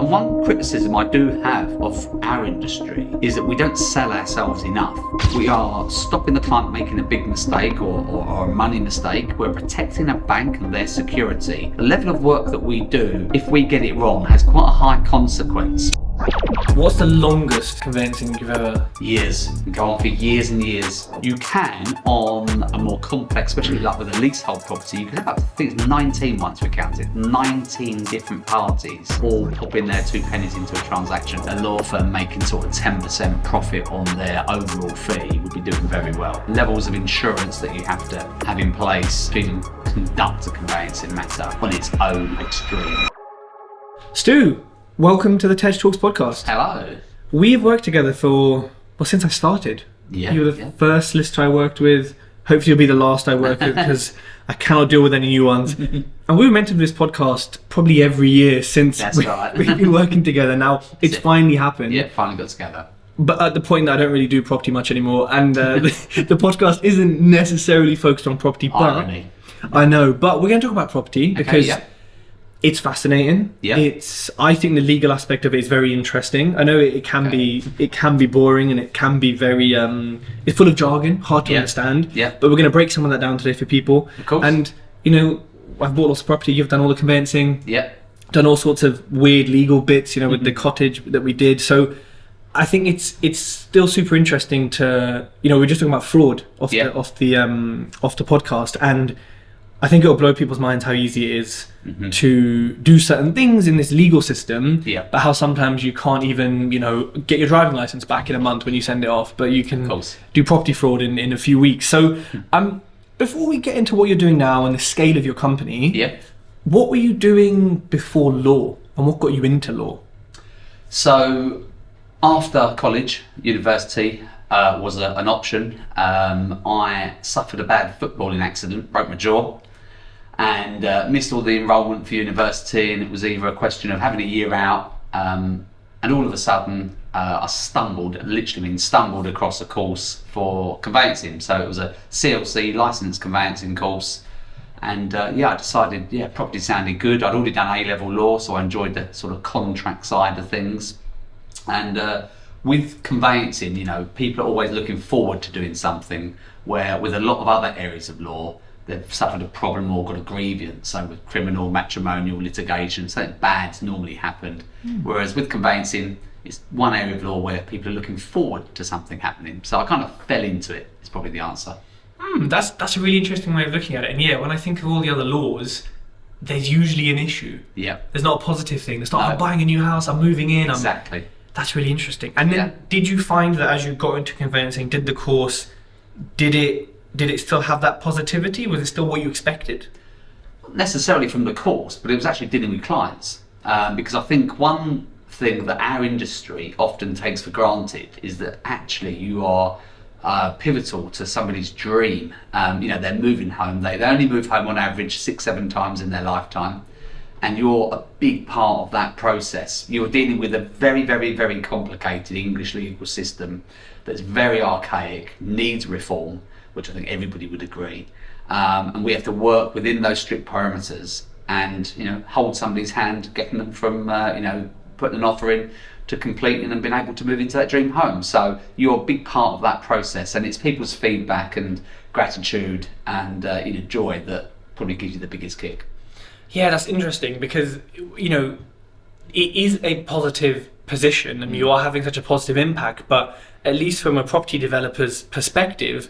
And one criticism I do have of our industry is that we don't sell ourselves enough. We are stopping the client making a big mistake or a money mistake. We're protecting a bank and their security. The level of work that we do, if we get it wrong, has quite a high consequence. What's the longest conveyancing you've ever? Years. Go on for years and years. You can, on a more complex, especially like with a leasehold property, you can have up to, I think it's 19 once we count it, 19 different parties all popping their 2 pennies into a transaction. A law firm making sort of 10% profit on their overall fee would be doing very well. Levels of insurance that you have to have in place to even conduct a conveyancing matter on its own extreme. Stu, welcome to the TED Talks podcast. Hello. We've worked together since I started. Yeah. You were the first solicitor I worked with. Hopefully you'll be the last I work with because I cannot deal with any new ones. And we were meant to do this podcast probably every year since we've been working together. Now it's finally happened. Yeah, finally got together. But at the point that I don't really do property much anymore, and the podcast isn't necessarily focused on property. Irony. I know, but we're going to talk about property because it's fascinating. Yeah. I think the legal aspect of it is very interesting. I know it can be boring and it can be very it's full of jargon, hard to understand. Yeah. But we're going to break some of that down today for people. Of course. And I've bought lots of property. You've done all the conveyancing. Yeah. Done all sorts of weird legal bits. With the cottage that we did. So I think it's still super interesting to we're just talking about fraud off the podcast, and I think it'll blow people's minds how easy it is to do certain things in this legal system, but how sometimes you can't even, get your driving license back in a month when you send it off, but you can do property fraud in a few weeks. So before we get into what you're doing now and the scale of your company, what were you doing before law and what got you into law? So after college, university was an option. I suffered a bad footballing accident, broke my jaw, and missed all the enrolment for university, and it was either a question of having a year out, and all of a sudden I stumbled across a course for conveyancing. So it was a CLC licensed conveyancing course, and I decided property sounded good. I'd already done A-level law, so I enjoyed the sort of contract side of things. And with conveyancing, people are always looking forward to doing something, where with a lot of other areas of law, they've suffered a problem or got a grievance. So with criminal, matrimonial, litigation, something bad's normally happened. Whereas with conveyancing, it's one area of law where people are looking forward to something happening. So I kind of fell into it, is probably the answer. That's a really interesting way of looking at it. And when I think of all the other laws, there's usually an issue. Yeah. There's not a positive thing. There's not, I'm buying a new house, I'm moving in. Exactly. That's really interesting. And then did you find that as you got into conveyancing, did the course, did it still have that positivity? Was it still what you expected? Not necessarily from the course, but it was actually dealing with clients. Because I think one thing that our industry often takes for granted is that actually you are pivotal to somebody's dream. They're moving home. They only move home on average 6-7 times in their lifetime. And you're a big part of that process. You're dealing with a very, very, very complicated English legal system that's very archaic, needs reform, which I think everybody would agree. And we have to work within those strict parameters and, hold somebody's hand, getting them from, putting an offer in to completing and being able to move into that dream home. So you're a big part of that process, and it's people's feedback and gratitude and joy that probably gives you the biggest kick. Yeah, that's interesting because, it is a positive position and you are having such a positive impact, but at least from a property developer's perspective,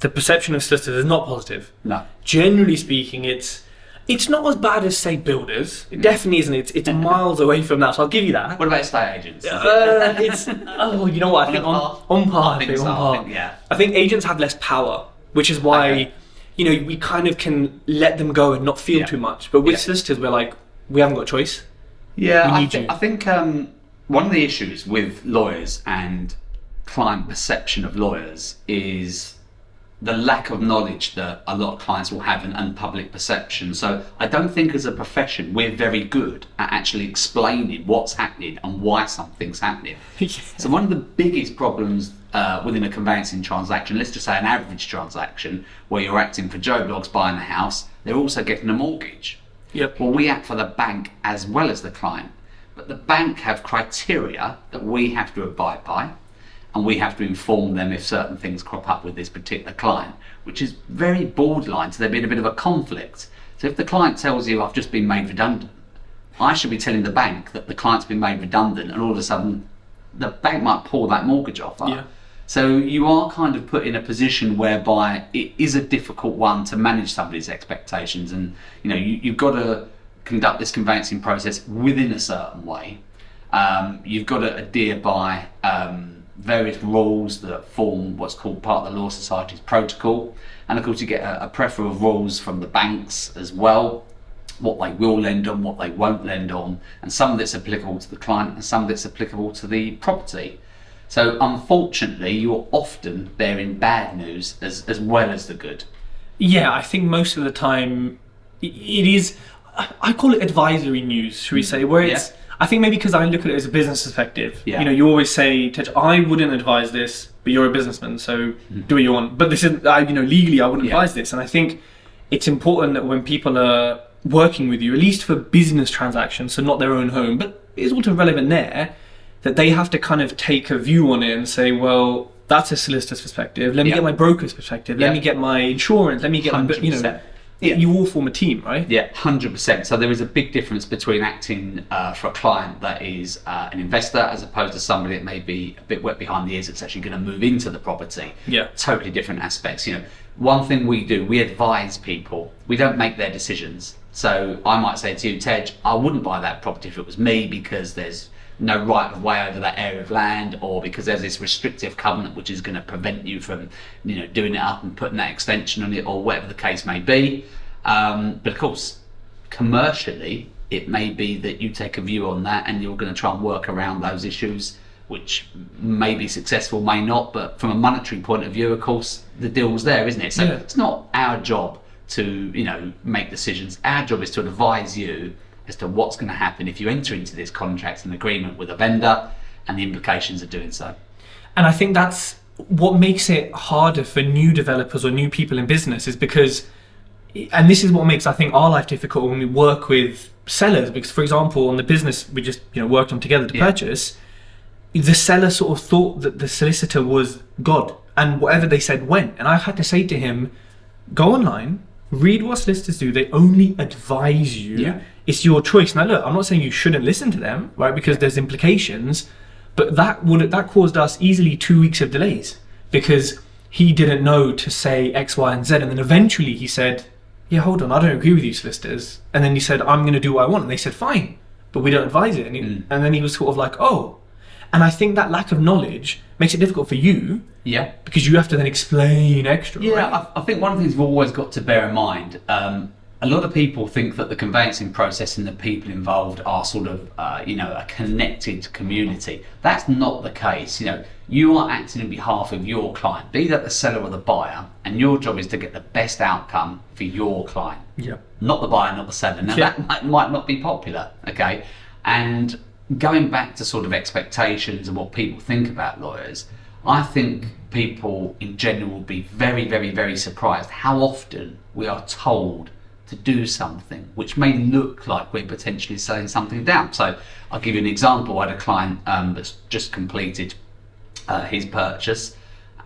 the perception of solicitors is not positive. No. Generally speaking, it's not as bad as, say, builders. It definitely isn't. It's miles away from that, so I'll give you that. What about estate agents? You know what? I think on par. I think agents have less power, which is why... we kind of can let them go and not feel too much. But with solicitors, we're like, we haven't got a choice. Yeah, I think one of the issues with lawyers and client perception of lawyers is the lack of knowledge that a lot of clients will have and public perception. So I don't think as a profession we're very good at actually explaining what's happening and why something's happening. So one of the biggest problems within a conveyancing transaction, let's just say an average transaction where you're acting for Joe Bloggs buying a house, they're also getting a mortgage. Yep. Well, we act for the bank as well as the client. But the bank have criteria that we have to abide by, and we have to inform them if certain things crop up with this particular client, which is very borderline, so there'd be a bit of a conflict. So if the client tells you, I've just been made redundant, I should be telling the bank that the client's been made redundant, and all of a sudden the bank might pull that mortgage offer. Yeah. So you are kind of put in a position whereby it is a difficult one to manage somebody's expectations, and you've got to conduct this conveyancing process within a certain way. You've got to adhere by various rules that form what's called part of the Law Society's protocol, and of course you get a plethora of rules from the banks as well, what they will lend on, what they won't lend on, and some of it's applicable to the client and some of it's applicable to the property. So unfortunately you're often bearing bad news as well as the good. Yeah, I think most of the time it is, I call it advisory news, should we say, where it's, I think maybe because I look at it as a business perspective. Yeah. You always say, Tej, I wouldn't advise this, but you're a businessman, so do what you want. But this is, legally I wouldn't advise this. And I think it's important that when people are working with you, at least for business transactions, so not their own home, but it's also relevant there, that they have to kind of take a view on it and say, well, that's a solicitor's perspective. Let me get my broker's perspective. Let me get my insurance. Let me get 100%. You all form a team, right? Yeah, 100%. So there is a big difference between acting for a client that is an investor as opposed to somebody that may be a bit wet behind the ears that's actually going to move into the property. Yeah. Totally different aspects. One thing we do, we advise people. We don't make their decisions. So I might say to you, Tej, I wouldn't buy that property if it was me because there's no right of way over that area of land, or because there's this restrictive covenant which is going to prevent you from doing it up and putting that extension on it, or whatever the case may be. But of course commercially it may be that you take a view on that and you're going to try and work around those issues, which may be successful, may not, but from a monetary point of view, of course, the deal's there, isn't it? So it's not our job to make decisions. Our job is to advise you as to what's going to happen if you enter into this contract and agreement with a vendor, and the implications of doing so. And I think that's what makes it harder for new developers or new people in business, is because, and this is what makes, I think, our life difficult when we work with sellers, because, for example, on the business we just worked on together to purchase, the seller sort of thought that the solicitor was God, and whatever they said went. And I had to say to him, go online, read what solicitors do. They only advise you. Yeah. It's your choice. Now, look, I'm not saying you shouldn't listen to them, right? Because there's implications, but that caused us easily 2 weeks of delays because he didn't know to say X, Y, and Z, and then eventually he said, "Yeah, hold on, I don't agree with you, solicitors." And then he said, "I'm going to do what I want," and they said, "Fine, but we don't advise it." And then he was sort of like, "Oh," and I think that lack of knowledge makes it difficult for you. Yeah. Because you have to then explain extra. Yeah, right? I think one of the things we've always got to bear in mind, a lot of people think that the conveyancing process and the people involved are sort of, a connected community. That's not the case. You are acting on behalf of your client, be that the seller or the buyer, and your job is to get the best outcome for your client. Yeah. Not the buyer, not the seller. Now that might not be popular, okay? And going back to sort of expectations and what people think about lawyers, I think people in general will be very, very, very surprised how often we are told to do something which may look like we're potentially selling something down. So I'll give you an example. I had a client that's just completed his purchase,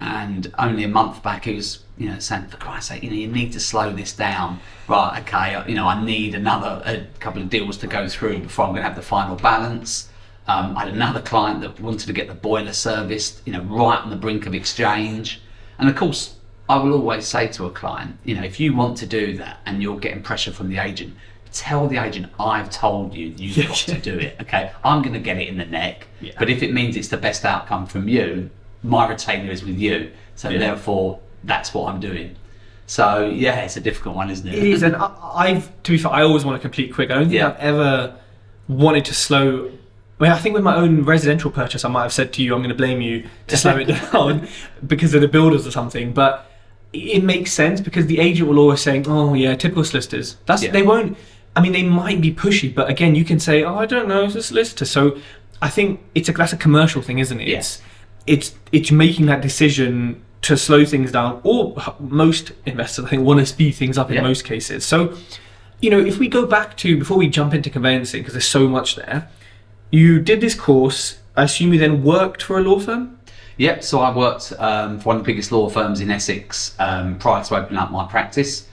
and only a month back he was saying, for Christ's sake, you need to slow this down. Right, okay, I need a couple of deals to go through before I'm going to have the final balance. I had another client that wanted to get the boiler serviced, right on the brink of exchange. And of course, I will always say to a client, if you want to do that and you're getting pressure from the agent, tell the agent, I've told you you've got to do it, okay? I'm going to get it in the neck, but if it means it's the best outcome from you, my retainer is with you, so therefore that's what I'm doing. So it's a difficult one, isn't it? It is, and to be fair, I always want to complete quick. I don't think I've ever wanted to slow. I think with my own residential purchase, I might have said to you, I'm going to blame you to slow it down because of the builders or something. But it makes sense because the agent will always say, "Oh yeah, typical solicitors." They won't. I mean, they might be pushy, but again, you can say, "Oh, I don't know, it's a solicitor." So I think that's a commercial thing, isn't it? Yeah. It's making that decision to slow things down, or most investors, I think, want to speed things up in most cases. So, if we go back to, before we jump into conveyancing, because there's so much there, you did this course. I assume you then worked for a law firm? Yep, so I worked for one of the biggest law firms in Essex prior to opening up my practice.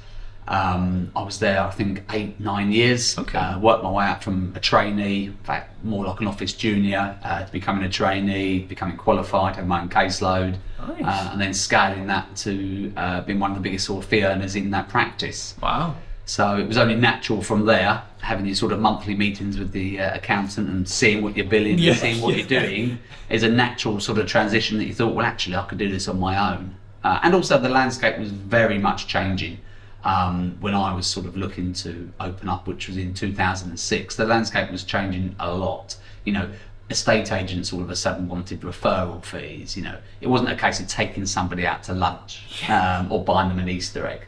I was there, I think, 8-9 years. Okay. Worked my way up from a trainee, in fact, more like an office junior, to becoming a trainee, becoming qualified, having my own caseload, Nice. and then scaling that to being one of the biggest sort of fee earners in that practice. Wow. So it was only natural from there, having these sort of monthly meetings with the accountant and seeing what you're billing and seeing what you're doing, is a natural sort of transition that you thought, well, actually, I could do this on my own. And also the landscape was very much changing. When I was sort of looking to open up, which was in 2006, the landscape was changing a lot. You know, estate agents all of a sudden wanted referral fees. You know, it wasn't a case of taking somebody out to lunch or buying them an Easter egg.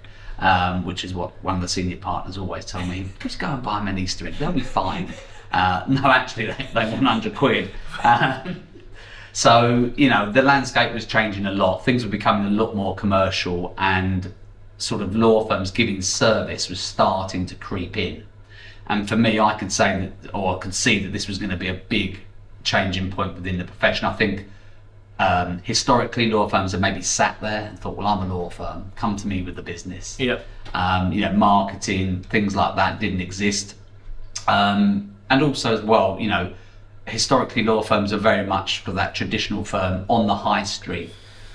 Which is what one of the senior partners always told me, just go and buy them an Easter egg, they'll be fine. No, actually, they want 100 quid. So, you know, the landscape was changing a lot. Things were becoming a lot more commercial, and sort of law firms giving service was starting to creep in. And for me, I could say that, or I could see that this was going to be a big changing point within the profession. I think historically, law firms have maybe sat there and thought, well, I'm a law firm, come to me with the business. Yep. You know, marketing, things like that didn't exist. And also as well, you know, historically law firms are very much for that traditional firm on the high street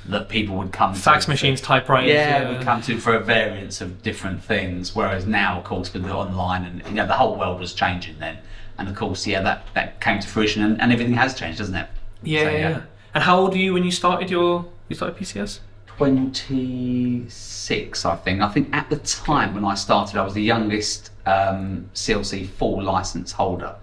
that people would come Fax to. machines, typewriters. Would come to for a variance of different things. Whereas now, of course, with the online and, you know, the whole world was changing then. And of course, that came to fruition, and everything has changed, doesn't it? Yeah. And how old were you when you started PCS? 26, I think. I think at the time when I started, I was the youngest CLC full licence holder.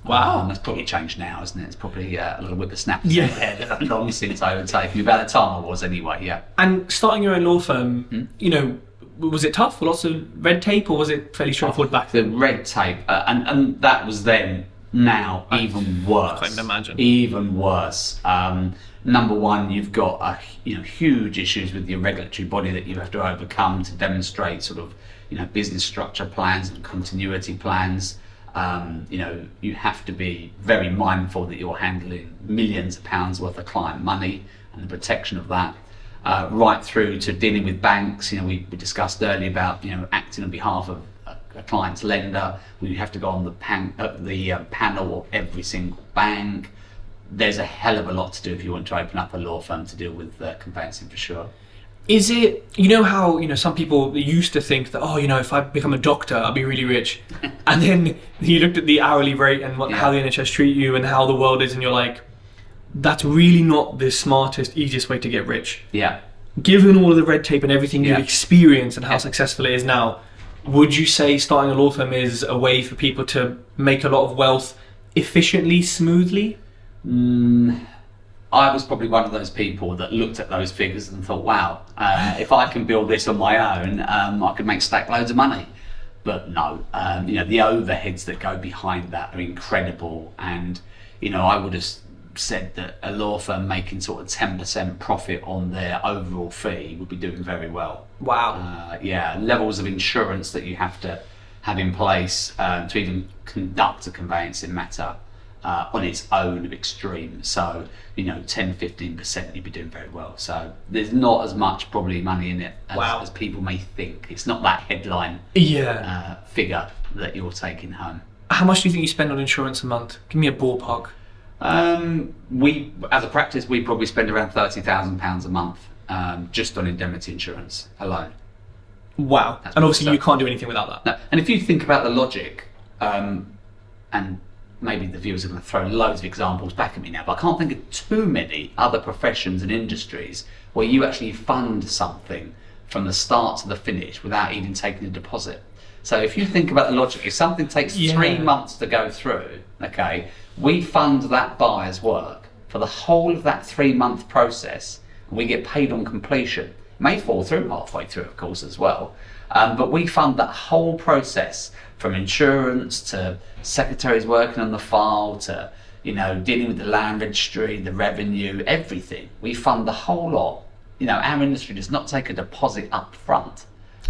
Wow. That's probably changed now, isn't it? It's probably a little whippersnappers Yeah. in my head. Long since I would take me. About the time I was anyway, yeah. And starting your own law firm, you know, was it tough? Lots of red tape, or was it fairly straightforward back then? The red tape, and that was then. Now, even worse. I can imagine. Even worse. Number one, you've got huge issues with your regulatory body that you have to overcome to demonstrate sort of, you know, business structure plans and continuity plans. You know, you have to be very mindful that you're handling millions of pounds worth of client money and the protection of that. Right through to dealing with banks. You know, we discussed earlier about, you know, acting on behalf of a client's lender. We have to go on the panel of every single bank. There's a hell of a lot to do if you want to open up a law firm to deal with conveyancing, for sure. Is it, you know how, you know, some people used to think that, oh, you know, if I become a doctor, I'll be really rich. And then you looked at the hourly rate and how the NHS treat you and how the world is, and you're like, that's really not the smartest, easiest way to get rich. Yeah. Given all of the red tape and everything you've experienced and how successful it is now, would you say starting a law firm is a way for people to make a lot of wealth efficiently, smoothly? I was probably one of those people that looked at those figures and thought, wow, if I can build this on my own, I could make stack loads of money. But no, you know, the overheads that go behind that are incredible. And, you know, I would have said that a law firm making sort of 10% profit on their overall fee would be doing very well. Wow. Levels of insurance that you have to have in place to even conduct a conveyancing matter on its own extreme. So, you know, 10-15% you'd be doing very well. So there's not as much probably money in it as people may think. It's not that headline figure that you're taking home. How much do you think you spend on insurance a month? Give me a ballpark. We, as a practice, we probably spend around £30,000 a month just on indemnity insurance alone. Wow. And obviously you can't do anything without that. No. And if you think about the logic, and maybe the viewers are going to throw loads of examples back at me now, but I can't think of too many other professions and industries where you actually fund something from the start to the finish without even taking a deposit. So if you think about the logic, if something takes 3 months to go through, okay, we fund that buyer's work for the whole of that 3-month process, and we get paid on completion. It may fall through halfway through, of course, as well. But we fund that whole process, from insurance to secretaries working on the file to, you know, dealing with the land registry, the revenue, everything. We fund the whole lot. You know, our industry does not take a deposit up front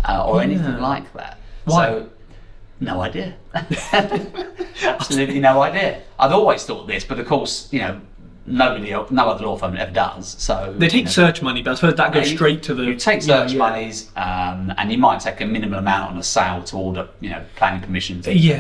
or anything like that. Why? So No idea. Absolutely no idea. I've always thought this, but of course, no other law firm ever does. So they take search money, but I suppose that goes straight to the. You take search monies, and you might take a minimum amount on a sale to order, planning permissions. Literally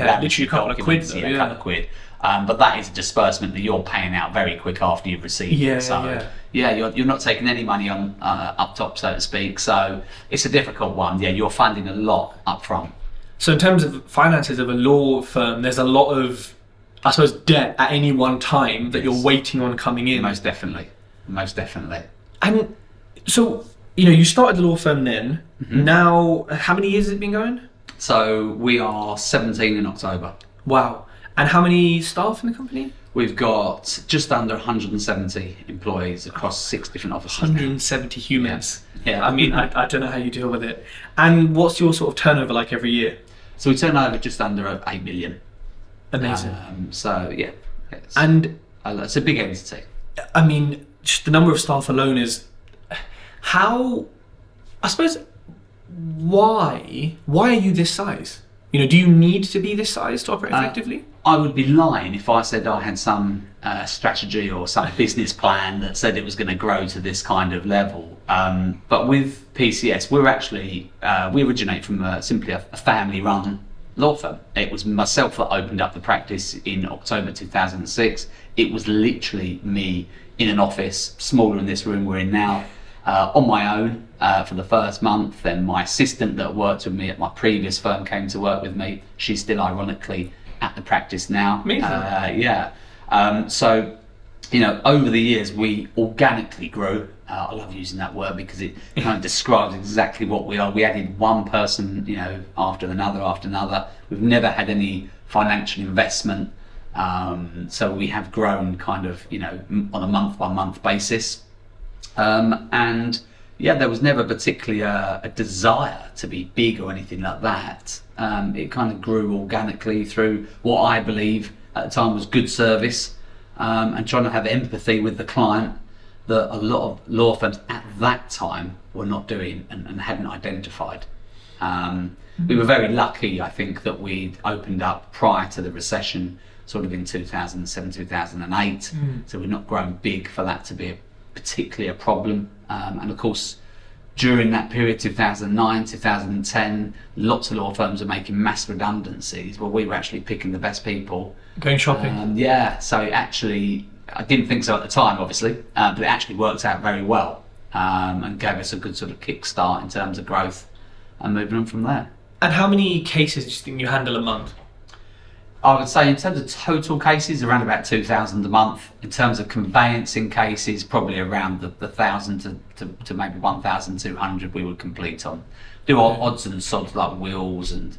a couple of quid. A couple of quid. But that is a disbursement that you're paying out very quick after you've received it. You're not taking any money on up top, so to speak. So it's a difficult one. Yeah, you're funding a lot up front. So in terms of finances of a law firm, there's a lot of, I suppose, debt at any one time that you're waiting on coming in. Most definitely. And so, you started the law firm then. Mm-hmm. Now, how many years has it been going? So we are 17 in October. Wow. And how many staff in the company? We've got just under 170 employees across 6 different offices. 170 humans. Yeah. I mean, I don't know how you deal with it. And what's your sort of turnover like every year? So we turn over just under 8 million. Amazing. And it's a big entity. I mean, just the number of staff alone is how. I suppose why are you this size? Do you need to be this size to operate effectively? I would be lying if I said I had some strategy or some business plan that said it was going to grow to this kind of level. But with PCS, we originate from simply a family-run law firm. It was myself that opened up the practice in October 2006. It was literally me in an office, smaller than this room we're in now, on my own for the first month. Then my assistant that worked with me at my previous firm came to work with me. She's still ironically at the practice now. So over the years we organically grew. I love using that word because it kind of describes exactly what we are. We added one person after another. We've never had any financial investment, so we have grown kind of on a month by month basis. There was never particularly a desire to be big or anything like that. It kind of grew organically through what I believe at the time was good service, and trying to have empathy with the client that a lot of law firms at that time were not doing and hadn't identified. We were very lucky, I think, that we'd opened up prior to the recession, sort of in 2007, 2008. So we'd not grown big for that to be particularly a problem. And of course, during that period, 2009, 2010, lots of law firms were making mass redundancies. Well, we were actually picking the best people. Going shopping. So it actually, I didn't think so at the time, obviously, but it actually worked out very well, and gave us a good sort of kickstart in terms of growth and moving on from there. And how many cases do you think you handle a month? I would say in terms of total cases, around about 2,000 a month. In terms of conveyancing cases, probably around the 1,000 to maybe 1,200 we would complete on. Do odds and sods like wills and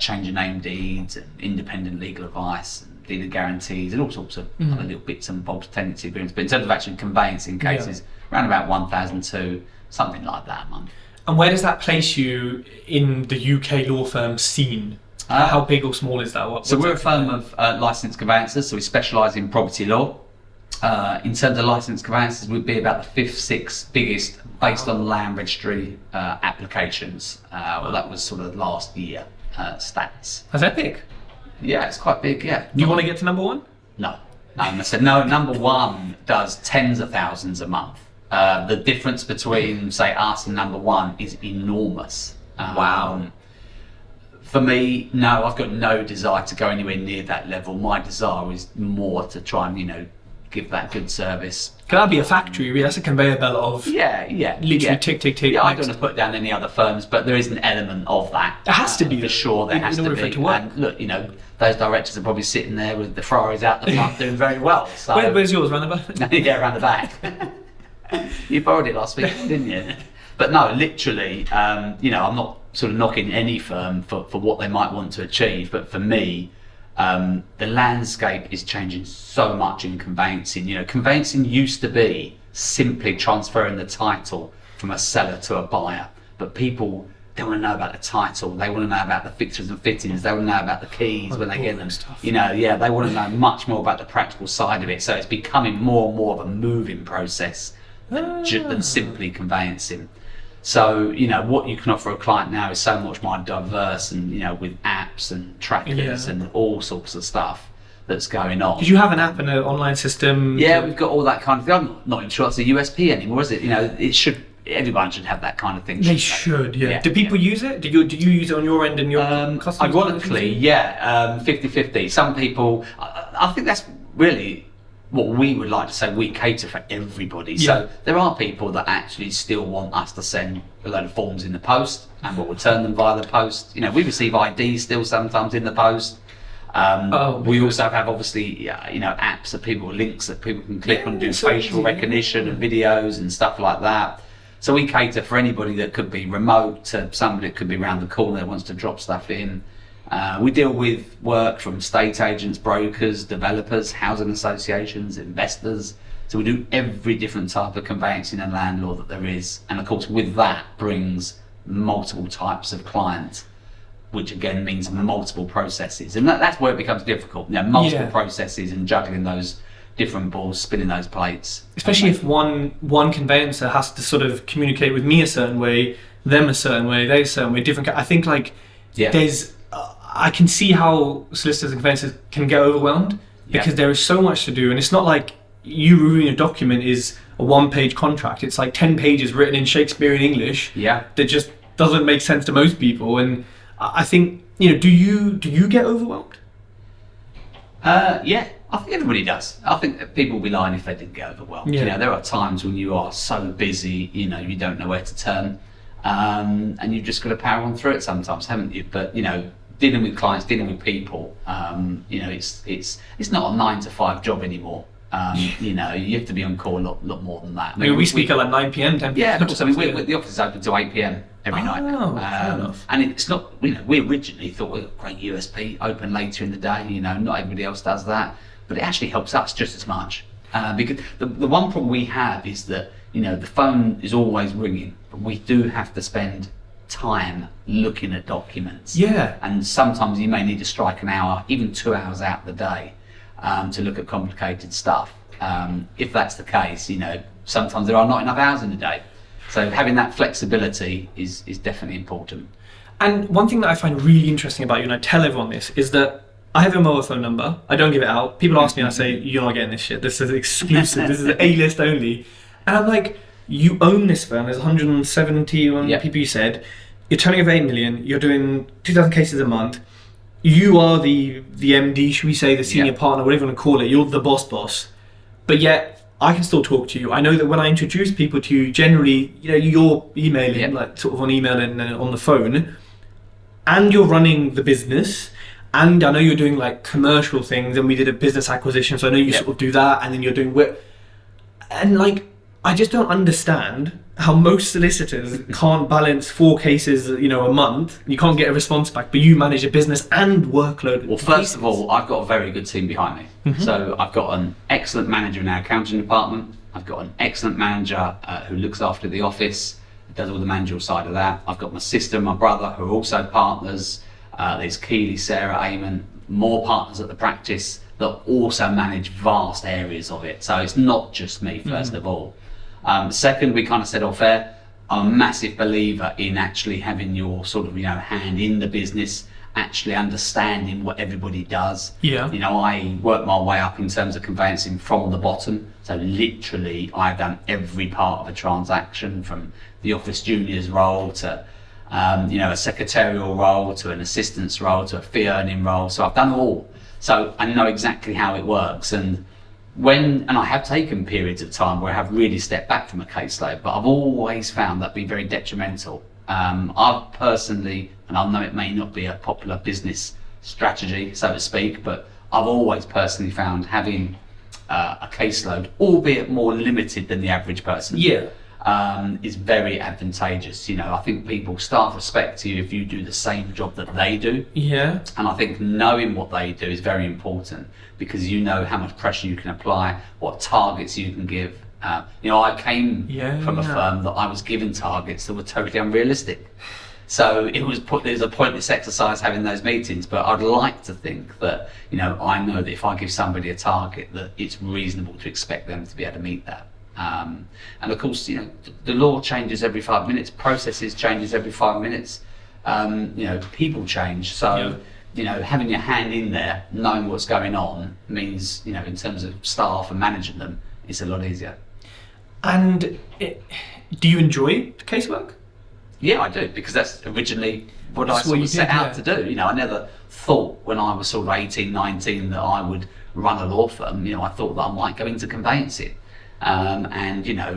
change of name deeds and independent legal advice and deed of guarantees and all sorts of other little bits and bobs, tenancy agreements. But in terms of actually conveyancing cases, around about 1,002, something like that a month. And where does that place you in the UK law firm scene? How big or small is that? So we're a firm of licensed conveyancers, so we specialise in property law. In terms of licensed conveyancers, we'd be about the 5th, 6th biggest based on land registry applications. That was sort of last year stats. Is that big? Yeah, it's quite big, yeah. Do you want to get to number one? No. I said no, number one does tens of thousands a month. The difference between, say, us and number one is enormous. Wow. For me, no, I've got no desire to go anywhere near that level. My desire is more to try and, give that good service. Can that be a factory? Really? That's a conveyor belt of literally tick, tick, tick. Yeah, I don't want to put down any other firms, but there is an element of that. It has to be. For sure, there has to be. For it to work. And look, those directors are probably sitting there with the Ferraris out the front doing very well. So. Where's yours? Around the back? Yeah, around the back. You borrowed it last week, didn't you? But no, literally, I'm not sort of knocking any firm for what they might want to achieve, but for me, the landscape is changing so much in conveyancing. Conveyancing used to be simply transferring the title from a seller to a buyer, but people don't want to know about the title. They want to know about the fixtures and fittings. They want to know about the keys when they get them. Stuff. They want to know much more about the practical side of it. So it's becoming more and more of a moving process than simply conveyancing. So, what you can offer a client now is so much more diverse, and, with apps and trackers and all sorts of stuff that's going on. Because you have an app and an online system. Yeah, we've got all that kind of thing. I'm not even sure that's a USP anymore, is it? Everyone should have that kind of thing. They should, yeah. Do people use it? Do you use it on your end and your customers? Ironically, 50-50. Some people, I think that's really what we would like to say. We cater for everybody. Yeah. So there are people that actually still want us to send a load of forms in the post, and we'll return them via the post. We receive IDs still sometimes in the post. We also have, obviously, apps that links that people can click on, do facial recognition and videos and stuff like that. So we cater for anybody that could be remote to somebody that could be around the corner that wants to drop stuff in. We deal with work from estate agents, brokers, developers, housing associations, investors. So we do every different type of conveyancing and land law that there is. And of course, with that brings multiple types of clients, which again means multiple processes. And that's where it becomes difficult. Multiple processes and juggling those different balls, spinning those plates. Especially if one conveyancer has to sort of communicate with me a certain way, them a certain way, they a certain way, different. I think there's, I can see how solicitors and conveyancers can get overwhelmed because there is so much to do, and it's not like you reviewing a document is a 1-page contract. It's like 10 pages written in Shakespearean English that just doesn't make sense to most people. And I think, do you get overwhelmed? Yeah, I think everybody does. I think that people will be lying if they didn't get overwhelmed. There are times when you are so busy, you don't know where to turn, and you've just got to power on through it sometimes, haven't you? But dealing with clients, dealing with people, it's not a 9-to-5 job anymore. You have to be on call a lot more than that. We speak at like 9 p.m, 10 p.m. Yeah, of course. The office is open till 8 p.m. every night. Fair enough. And it's not, we originally thought we were a great USP, open later in the day, not everybody else does that, but it actually helps us just as much. Because the one problem we have is that, the phone is always ringing, but we do have to spend time looking at documents. Yeah. And sometimes you may need to strike an hour, even 2 hours out of the day, to look at complicated stuff. If that's the case, sometimes there are not enough hours in the day. So having that flexibility is definitely important. And one thing that I find really interesting about you, and I tell everyone this, is that I have your mobile phone number. I don't give it out. People ask me, and I say, you're not getting this shit. This is exclusive. This is A-list only. And I'm like, you own this firm. There's 171 people you said. You're turning over 8 million. You're doing 2,000 cases a month. You are the MD, should we say, the senior partner, whatever you want to call it. You're the boss. But yet, I can still talk to you. I know that when I introduce people to you, generally, you're emailing, like sort of on email and on the phone, and you're running the business. And I know you're doing like commercial things, and we did a business acquisition, so I know you sort of do that, and then you're doing and like, I just don't understand how most solicitors can't balance 4 cases, a month. You can't get a response back, but you manage a business and workload. Well, first of all, I've got a very good team behind me. Mm-hmm. So I've got an excellent manager in our accounting department. I've got an excellent manager who looks after the office, does all the managerial side of that. I've got my sister and my brother who are also partners. There's Keely, Sarah, Eamon, more partners at the practice that also manage vast areas of it. So it's not just me, first of all. Second, we kind of said off air, I'm a massive believer in actually having your sort of, hand in the business, actually understanding what everybody does. Yeah. I work my way up in terms of conveyancing from the bottom. So literally, I've done every part of a transaction, from the office juniors role to, a secretarial role to an assistant's role to a fee earning role. So I've done all. So I know exactly how it works. And I have taken periods of time where I have really stepped back from a caseload, but I've always found that be very detrimental. I've personally, and I know it may not be a popular business strategy, so to speak, but I've always personally found having a caseload, albeit more limited than the average person, is very advantageous. I think staff respect you if you do the same job that they do. Yeah. And I think knowing what they do is very important, because you know how much pressure you can apply, what targets you can give. I came from a firm that I was given targets that were totally unrealistic. So there's a pointless exercise having those meetings, but I'd like to think that, I know that if I give somebody a target, that it's reasonable to expect them to be able to meet that. And of course, the law changes every 5 minutes, processes changes every 5 minutes. People change. So, having your hand in there, knowing what's going on means, in terms of staff and managing them, it's a lot easier. And do you enjoy casework? Yeah, I do, because that's originally what I you set did, out to do. I never thought when I was sort of 18, 19 that I would run a law firm. I thought that I might go into conveyancing and,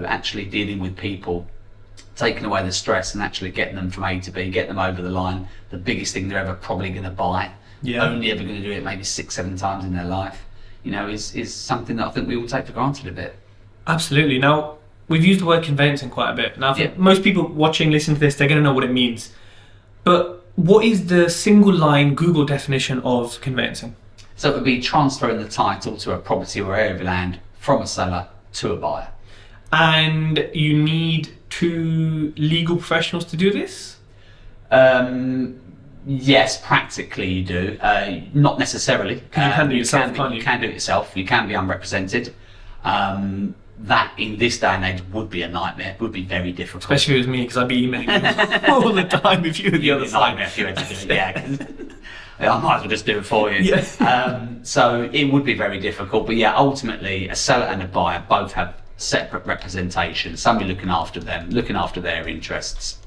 actually dealing with people, taking away the stress and actually getting them from A to B, getting them over the line, the biggest thing they're ever probably going to buy, only ever going to do it maybe 6-7 times in their life, is something that I think we all take for granted a bit. Absolutely. Now, we've used the word conveyancing quite a bit. Now, for most people watching, listening to this, they're going to know what it means. But what is the single line Google definition of conveyancing? So it would be transferring the title to a property or area of land from a seller to a buyer. And you need 2 legal professionals to do this? Yes, practically you do. Not necessarily. Because you can do it yourself, can't you? You can do it yourself. You can be unrepresented. That in this day and age would be a nightmare. It would be very difficult. Especially with me, because I'd be emailing you all the time if you were the other side. Nightmare if you had to do it, I might as well just do it for you. Yeah. So it would be very difficult. But ultimately, a seller and a buyer both have separate representation. Somebody looking after them, looking after their interests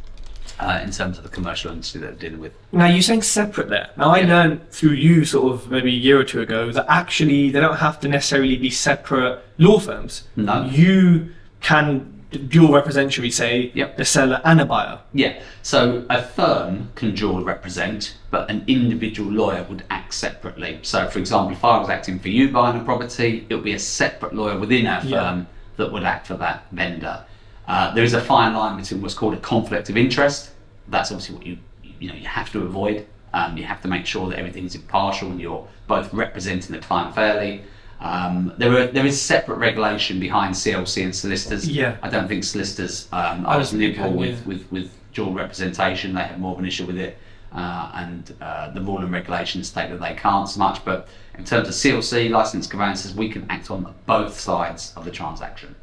in terms of the commercial industry that they're dealing with. Now, you're saying separate there. Now, I learned through you sort of maybe a year or 2 ago that actually they don't have to necessarily be separate law firms. No. You can dual represent, should we say, the seller and a buyer. Yeah. So a firm can dual represent, but an individual lawyer would act separately. So, for example, if I was acting for you buying a property, it would be a separate lawyer within our firm that would act for that vendor. There is a fine line between what's called a conflict of interest. That's obviously what you have to avoid. You have to make sure that everything's impartial and you're both representing the client fairly. There is separate regulation behind CLC and solicitors. I don't think solicitors are as liberal with dual representation. They have more of an issue with it, and the rule and regulations state that they can't so much. But in terms of CLC, licensed conveyancers, we can act on both sides of the transaction.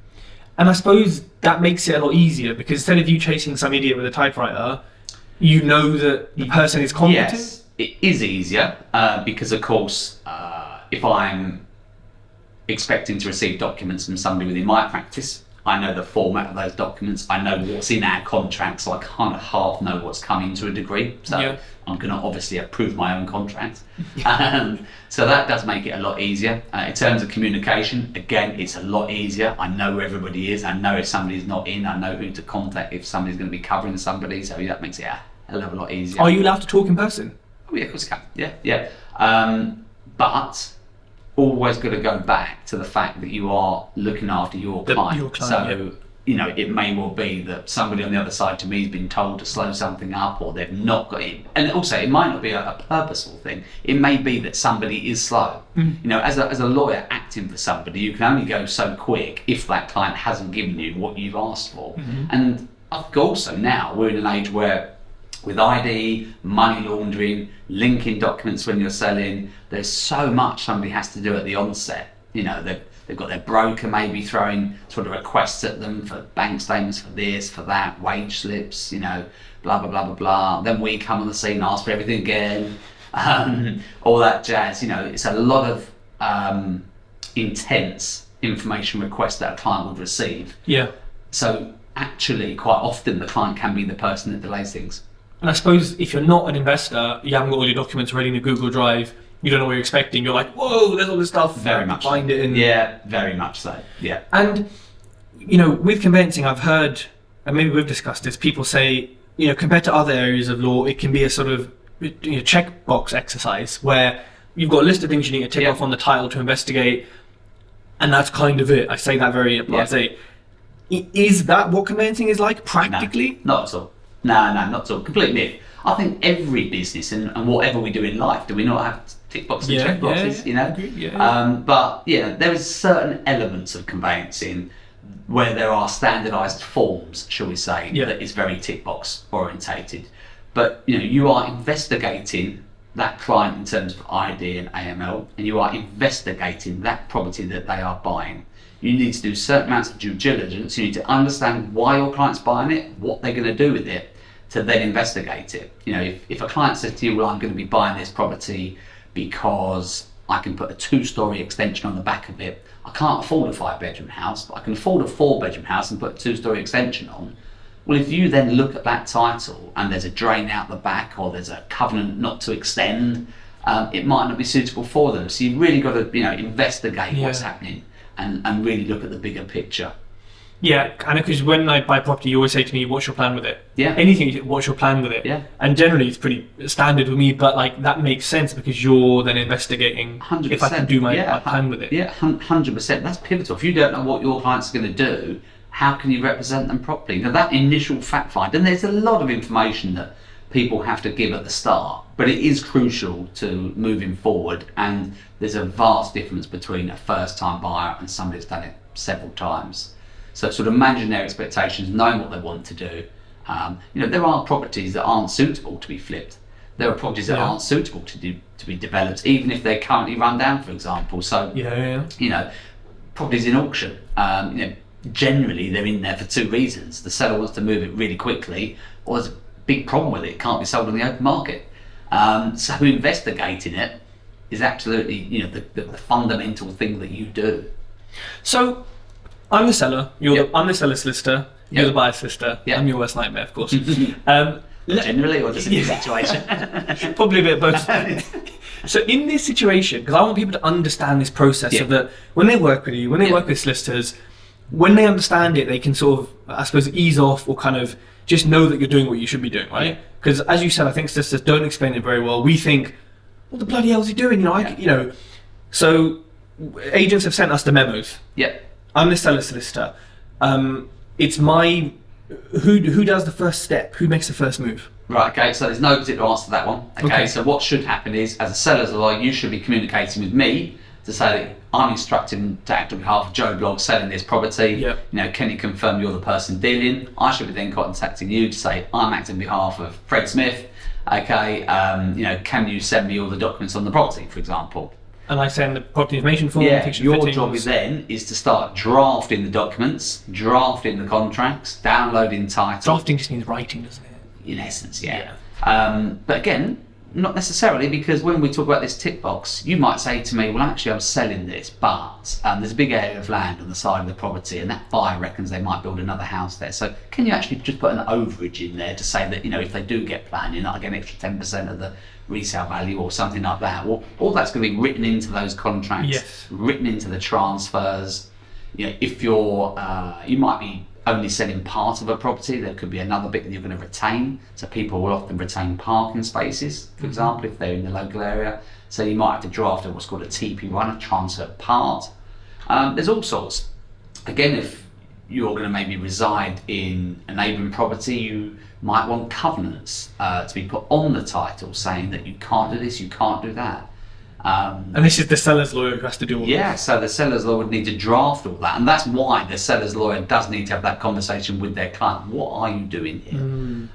And I suppose that makes it a lot easier, because instead of you chasing some idiot with a typewriter, you know that the person is competent. Yes, it is easier because, of course, if I'm expecting to receive documents from somebody within my practice, I know the format of those documents, I know what's in our contract, so I kind of half know what's coming to a degree. So I'm going to obviously approve my own contract. So that does make it a lot easier. In terms of communication, again, it's a lot easier. I know where everybody is. I know if somebody's not in. I know who to contact if somebody's going to be covering somebody. So that makes it a hell of a lot easier. Are you allowed to talk in person? Oh, yeah, of course you can. Yeah. But always got to go back to the fact that you are looking after your client. So, it may well be that somebody on the other side to me has been told to slow something up, or they've not got it. And also, it might not be a purposeful thing. It may be that somebody is slow. As a lawyer acting for somebody, you can only go so quick if that client hasn't given you what you've asked for. And I think also now we're in an age where, with ID, money laundering, linking documents when you're selling, there's so much somebody has to do at the onset. They've got their broker maybe throwing sort of requests at them for bank statements, for this, for that, wage slips, blah, blah, blah, blah, blah. Then we come on the scene, ask for everything again, all that jazz. It's a lot of intense information requests that a client would receive. So actually, quite often, the client can be the person that delays things. And I suppose if you're not an investor, you haven't got all your documents ready in a Google Drive, you don't know what you're expecting, you're like, whoa, there's all this stuff. Very much find so. it in. Yeah, very much so. Yeah. And, with conveyancing, I've heard, and maybe we've discussed this, people say, compared to other areas of law, it can be a sort of checkbox exercise where you've got a list of things you need to tick off on the title to investigate, and that's kind of it. I say that very blasé. Is that what conveyancing is like practically? No, not at all. No, not at all. Complete myth. I think every business and whatever we do in life, do we not have tick boxes and check boxes? But there is certain elements of conveyancing where there are standardised forms, shall we say, that is very tick box orientated. But you are investigating that client in terms of ID and AML, and you are investigating that property that they are buying. You need to do certain amounts of due diligence. You need to understand why your client's buying it, what they're going to do with it, to then investigate it. You know, if a client says to you, well, I'm going to be buying this property because I can put a 2-story extension on the back of it. I can't afford a 5-bedroom house, but I can afford a 4-bedroom house and put a 2-story extension on. Well, if you then look at that title and there's a drain out the back, or there's a covenant not to extend, it might not be suitable for them. So you've really got to, investigate what's happening and really look at the bigger picture. Yeah, and because when I buy property, you always say to me, what's your plan with it? Yeah. Anything, what's your plan with it? Yeah. And generally it's pretty standard with me, but like that makes sense because you're then investigating 100%. if I can do my plan with it. Yeah, 100%. That's pivotal. If you don't know what your client's going to do, how can you represent them properly? Now that initial fact find, and there's a lot of information that people have to give at the start, but it is crucial to moving forward, and there's a vast difference between a first-time buyer and somebody that's done it several times. So sort of managing their expectations, knowing what they want to do. There are properties that aren't suitable to be flipped. There are properties that aren't suitable to be developed, even if they're currently run down, for example. So, properties in auction, generally they're in there for 2 reasons. The seller wants to move it really quickly, or there's a big problem with it. It can't be sold on the open market. So investigating it is absolutely, the fundamental thing that you do. So I'm the seller, I'm the seller solicitor, you're the buyer solicitor, I'm your worst nightmare, of course. Generally, or just in this situation? Probably a bit of both. So in this situation, because I want people to understand this process, so that when they work with you, when they work with solicitors, when they understand it, they can sort of, I suppose, ease off or kind of just know that you're doing what you should be doing, right? Because as you said, I think solicitors don't explain it very well. We think, what the bloody hell is he doing? So agents have sent us the memos. Yeah. I'm the seller solicitor. It's my who does the first step? Who makes the first move? Right. Okay. So there's no particular answer to that one. Okay. So what should happen is, as a seller's lawyer, you should be communicating with me to say that I'm instructing to act on behalf of Joe Blogg selling this property. Yep. Can you confirm you're the person dealing? I should be then contacting you to say I'm acting on behalf of Fred Smith. Okay. Can you send me all the documents on the property, for example? And I send the property information form. Your job then is to start drafting the documents, drafting the contracts, downloading title. Drafting just means writing, doesn't it? In essence, yeah. But again, not necessarily, because when we talk about this tick box, you might say to me, well, actually, I'm selling this, but there's a big area of land on the side of the property, and that buyer reckons they might build another house there. So can you actually just put an overage in there to say that, if they do get planning, I get an extra 10% of the resale value or something like that? Well, all that's going to be written into those contracts, written into the transfers. If you're, you might be only selling part of a property, there could be another bit that you're going to retain. So people will often retain parking spaces, for example, if they're in the local area. So you might have to draft what's called a TP1, a transfer part. There's all sorts. Again, if you're going to maybe reside in a neighbouring property, you might want covenants to be put on the title saying that you can't do this, you can't do that. And this is the seller's lawyer who has to do all this. So the seller's lawyer would need to draft all that, and that's why the seller's lawyer does need to have that conversation with their client. What are you doing here?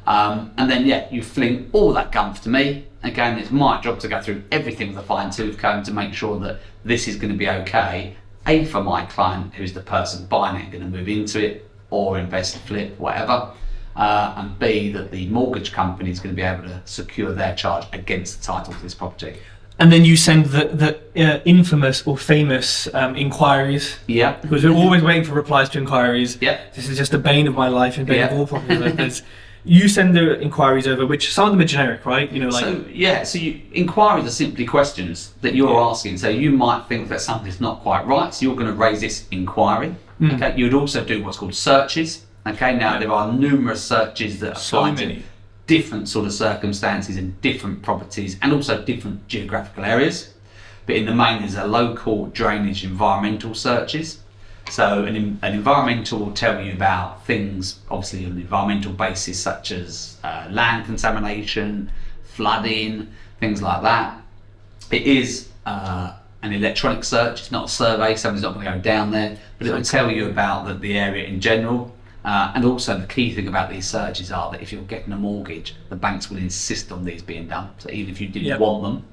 And then you fling all that gumph to me. Again, it's my job to go through everything with a fine-tooth comb to make sure that this is going to be okay. A, for my client, who's the person buying it, going to move into it or invest, flip, whatever. And B, that the mortgage company is going to be able to secure their charge against the title to this property. And then you send the infamous or famous inquiries. Yeah. Because we're always waiting for replies to inquiries. Yeah. This is just the bane of my life and bane of all property developers. You send the inquiries over, which some of them are generic, right? So inquiries are simply questions that you're asking. So you might think that something's not quite right, so you're going to raise this inquiry. Okay. You would also do what's called searches. Okay. Now there are numerous searches that apply to different sort of circumstances and different properties and also different geographical areas. But in the main, there's a local drainage environmental searches. So an environmental will tell you about things, obviously on an environmental basis, such as land contamination, flooding, things like that. It is an electronic search, it's not a survey, somebody's not going to go down there, but it will tell you about the area in general. And also the key thing about these searches are that if you're getting a mortgage, the banks will insist on these being done. So even if you didn't want them,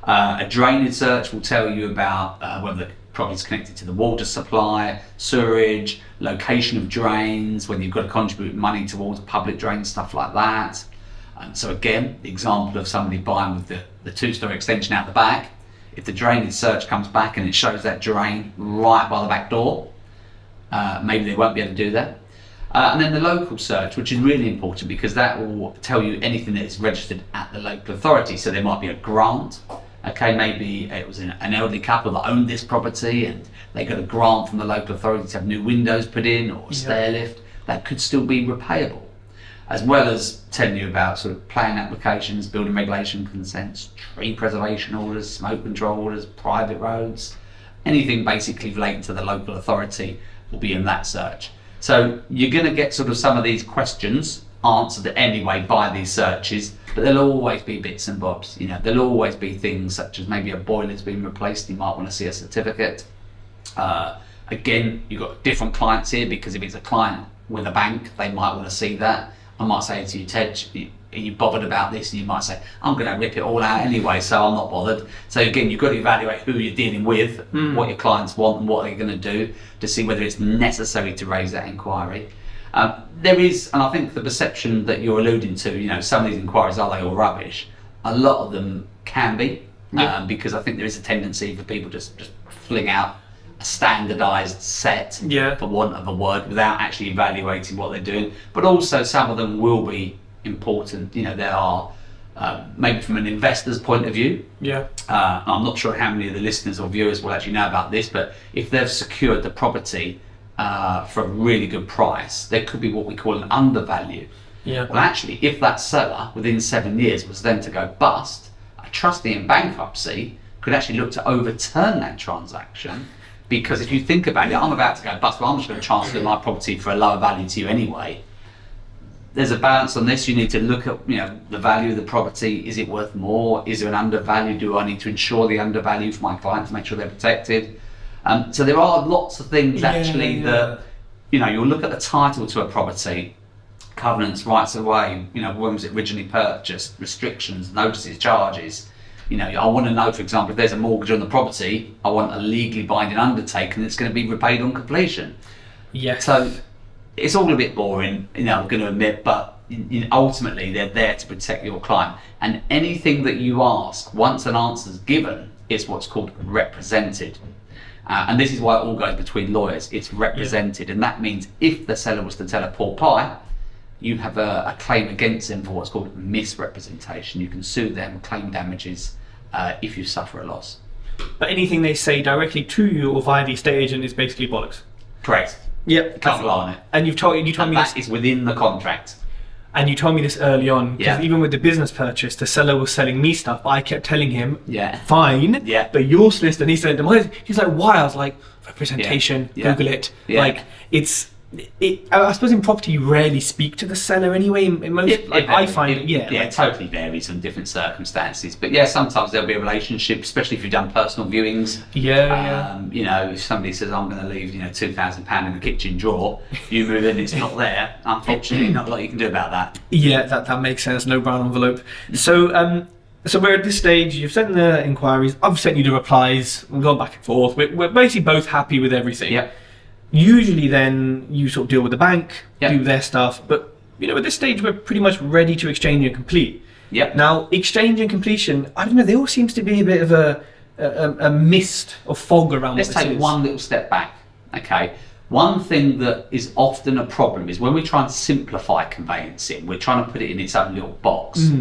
a drainage search will tell you about whether the property's connected to the water supply, sewerage, location of drains, whether you've got to contribute money towards public drains, stuff like that. So again, the example of somebody buying with the two-story extension out the back, if the drainage search comes back and it shows that drain right by the back door, maybe they won't be able to do that. And then the local search, which is really important because that will tell you anything that is registered at the local authority. So there might be a grant. Okay, maybe it was an elderly couple that owned this property and they got a grant from the local authority to have new windows put in or a stair lift. That could still be repayable, as well as telling you about sort of planning applications, building regulation consents, tree preservation orders, smoke control orders, private roads. Anything basically relating to the local authority will be in that search. So you're going to get sort of some of these questions answered anyway by these searches, but there'll always be bits and bobs. There'll always be things such as maybe a boiler's been replaced, you might want to see a certificate. Again, you've got different clients here, because if it's a client with a bank, they might want to see that. I might say to you, Ted, are you bothered about this? And you might say, I'm going to rip it all out anyway, so I'm not bothered. So again, you've got to evaluate who you're dealing with, what your clients want and what they're going to do to see whether it's necessary to raise that inquiry. There is, and I think the perception that you're alluding to, some of these inquiries, are they all rubbish? A lot of them can be, because I think there is a tendency for people just fling out a standardised set, for want of a word, without actually evaluating what they're doing. But also some of them will be important. There are maybe from an investor's point of view. I'm not sure how many of the listeners or viewers will actually know about this, but if they've secured the property for a really good price, there could be what we call an undervalue. Well, actually, if that seller within 7 years was then to go bust, a trustee in bankruptcy could actually look to overturn that transaction. Because if you think about it, I'm about to go bust, but I'm just going to transfer my property for a lower value to you anyway. There's a balance on this. You need to look at the value of the property. Is it worth more? Is there an undervalue? Do I need to insure the undervalue for my client to make sure they're protected? So there are lots of things actually that you'll look at the title to a property, covenants, rights of way. When was it originally purchased? Restrictions, notices, charges. I want to know, for example, if there's a mortgage on the property, I want a legally binding undertaking that's going to be repaid on completion. So it's all a bit boring, I'm going to admit, but ultimately they're there to protect your client. And anything that you ask, once an answer's given, is what's called represented. And this is why it all goes between lawyers. It's represented, and that means if the seller was to tell a poor pie, you have a claim against them for what's called misrepresentation. You can sue them, claim damages if you suffer a loss. But anything they say directly to you or via the estate agent is basically bollocks. Correct. Yep. Can't rely on it. And you told me that is within the contract. And you told me this early on, because even with the business purchase, the seller was selling me stuff, but I kept telling him, fine, but your solicitor, and he said, he's like, why? I was like, representation, Google it. Like, I suppose in property you rarely speak to the seller anyway. In most, I find it totally varies on different circumstances. But sometimes there'll be a relationship, especially if you've done personal viewings. If somebody says, I'm going to leave £2,000 in the kitchen drawer, you move in, it's not there. Unfortunately, not a lot you can do about that. That makes sense. No brown envelope. So we're at this stage. You've sent the inquiries. I've sent you the replies. We've gone back and forth. We're basically both happy with everything. Usually then you sort of deal with the bank, do their stuff, but at this stage we're pretty much ready to exchange and complete. Now, exchange and completion, I don't know, there all seems to be a bit of a mist or fog around Let's take one little step back, okay? One thing that is often a problem is when we try and simplify conveyancing, we're trying to put it in its own little box.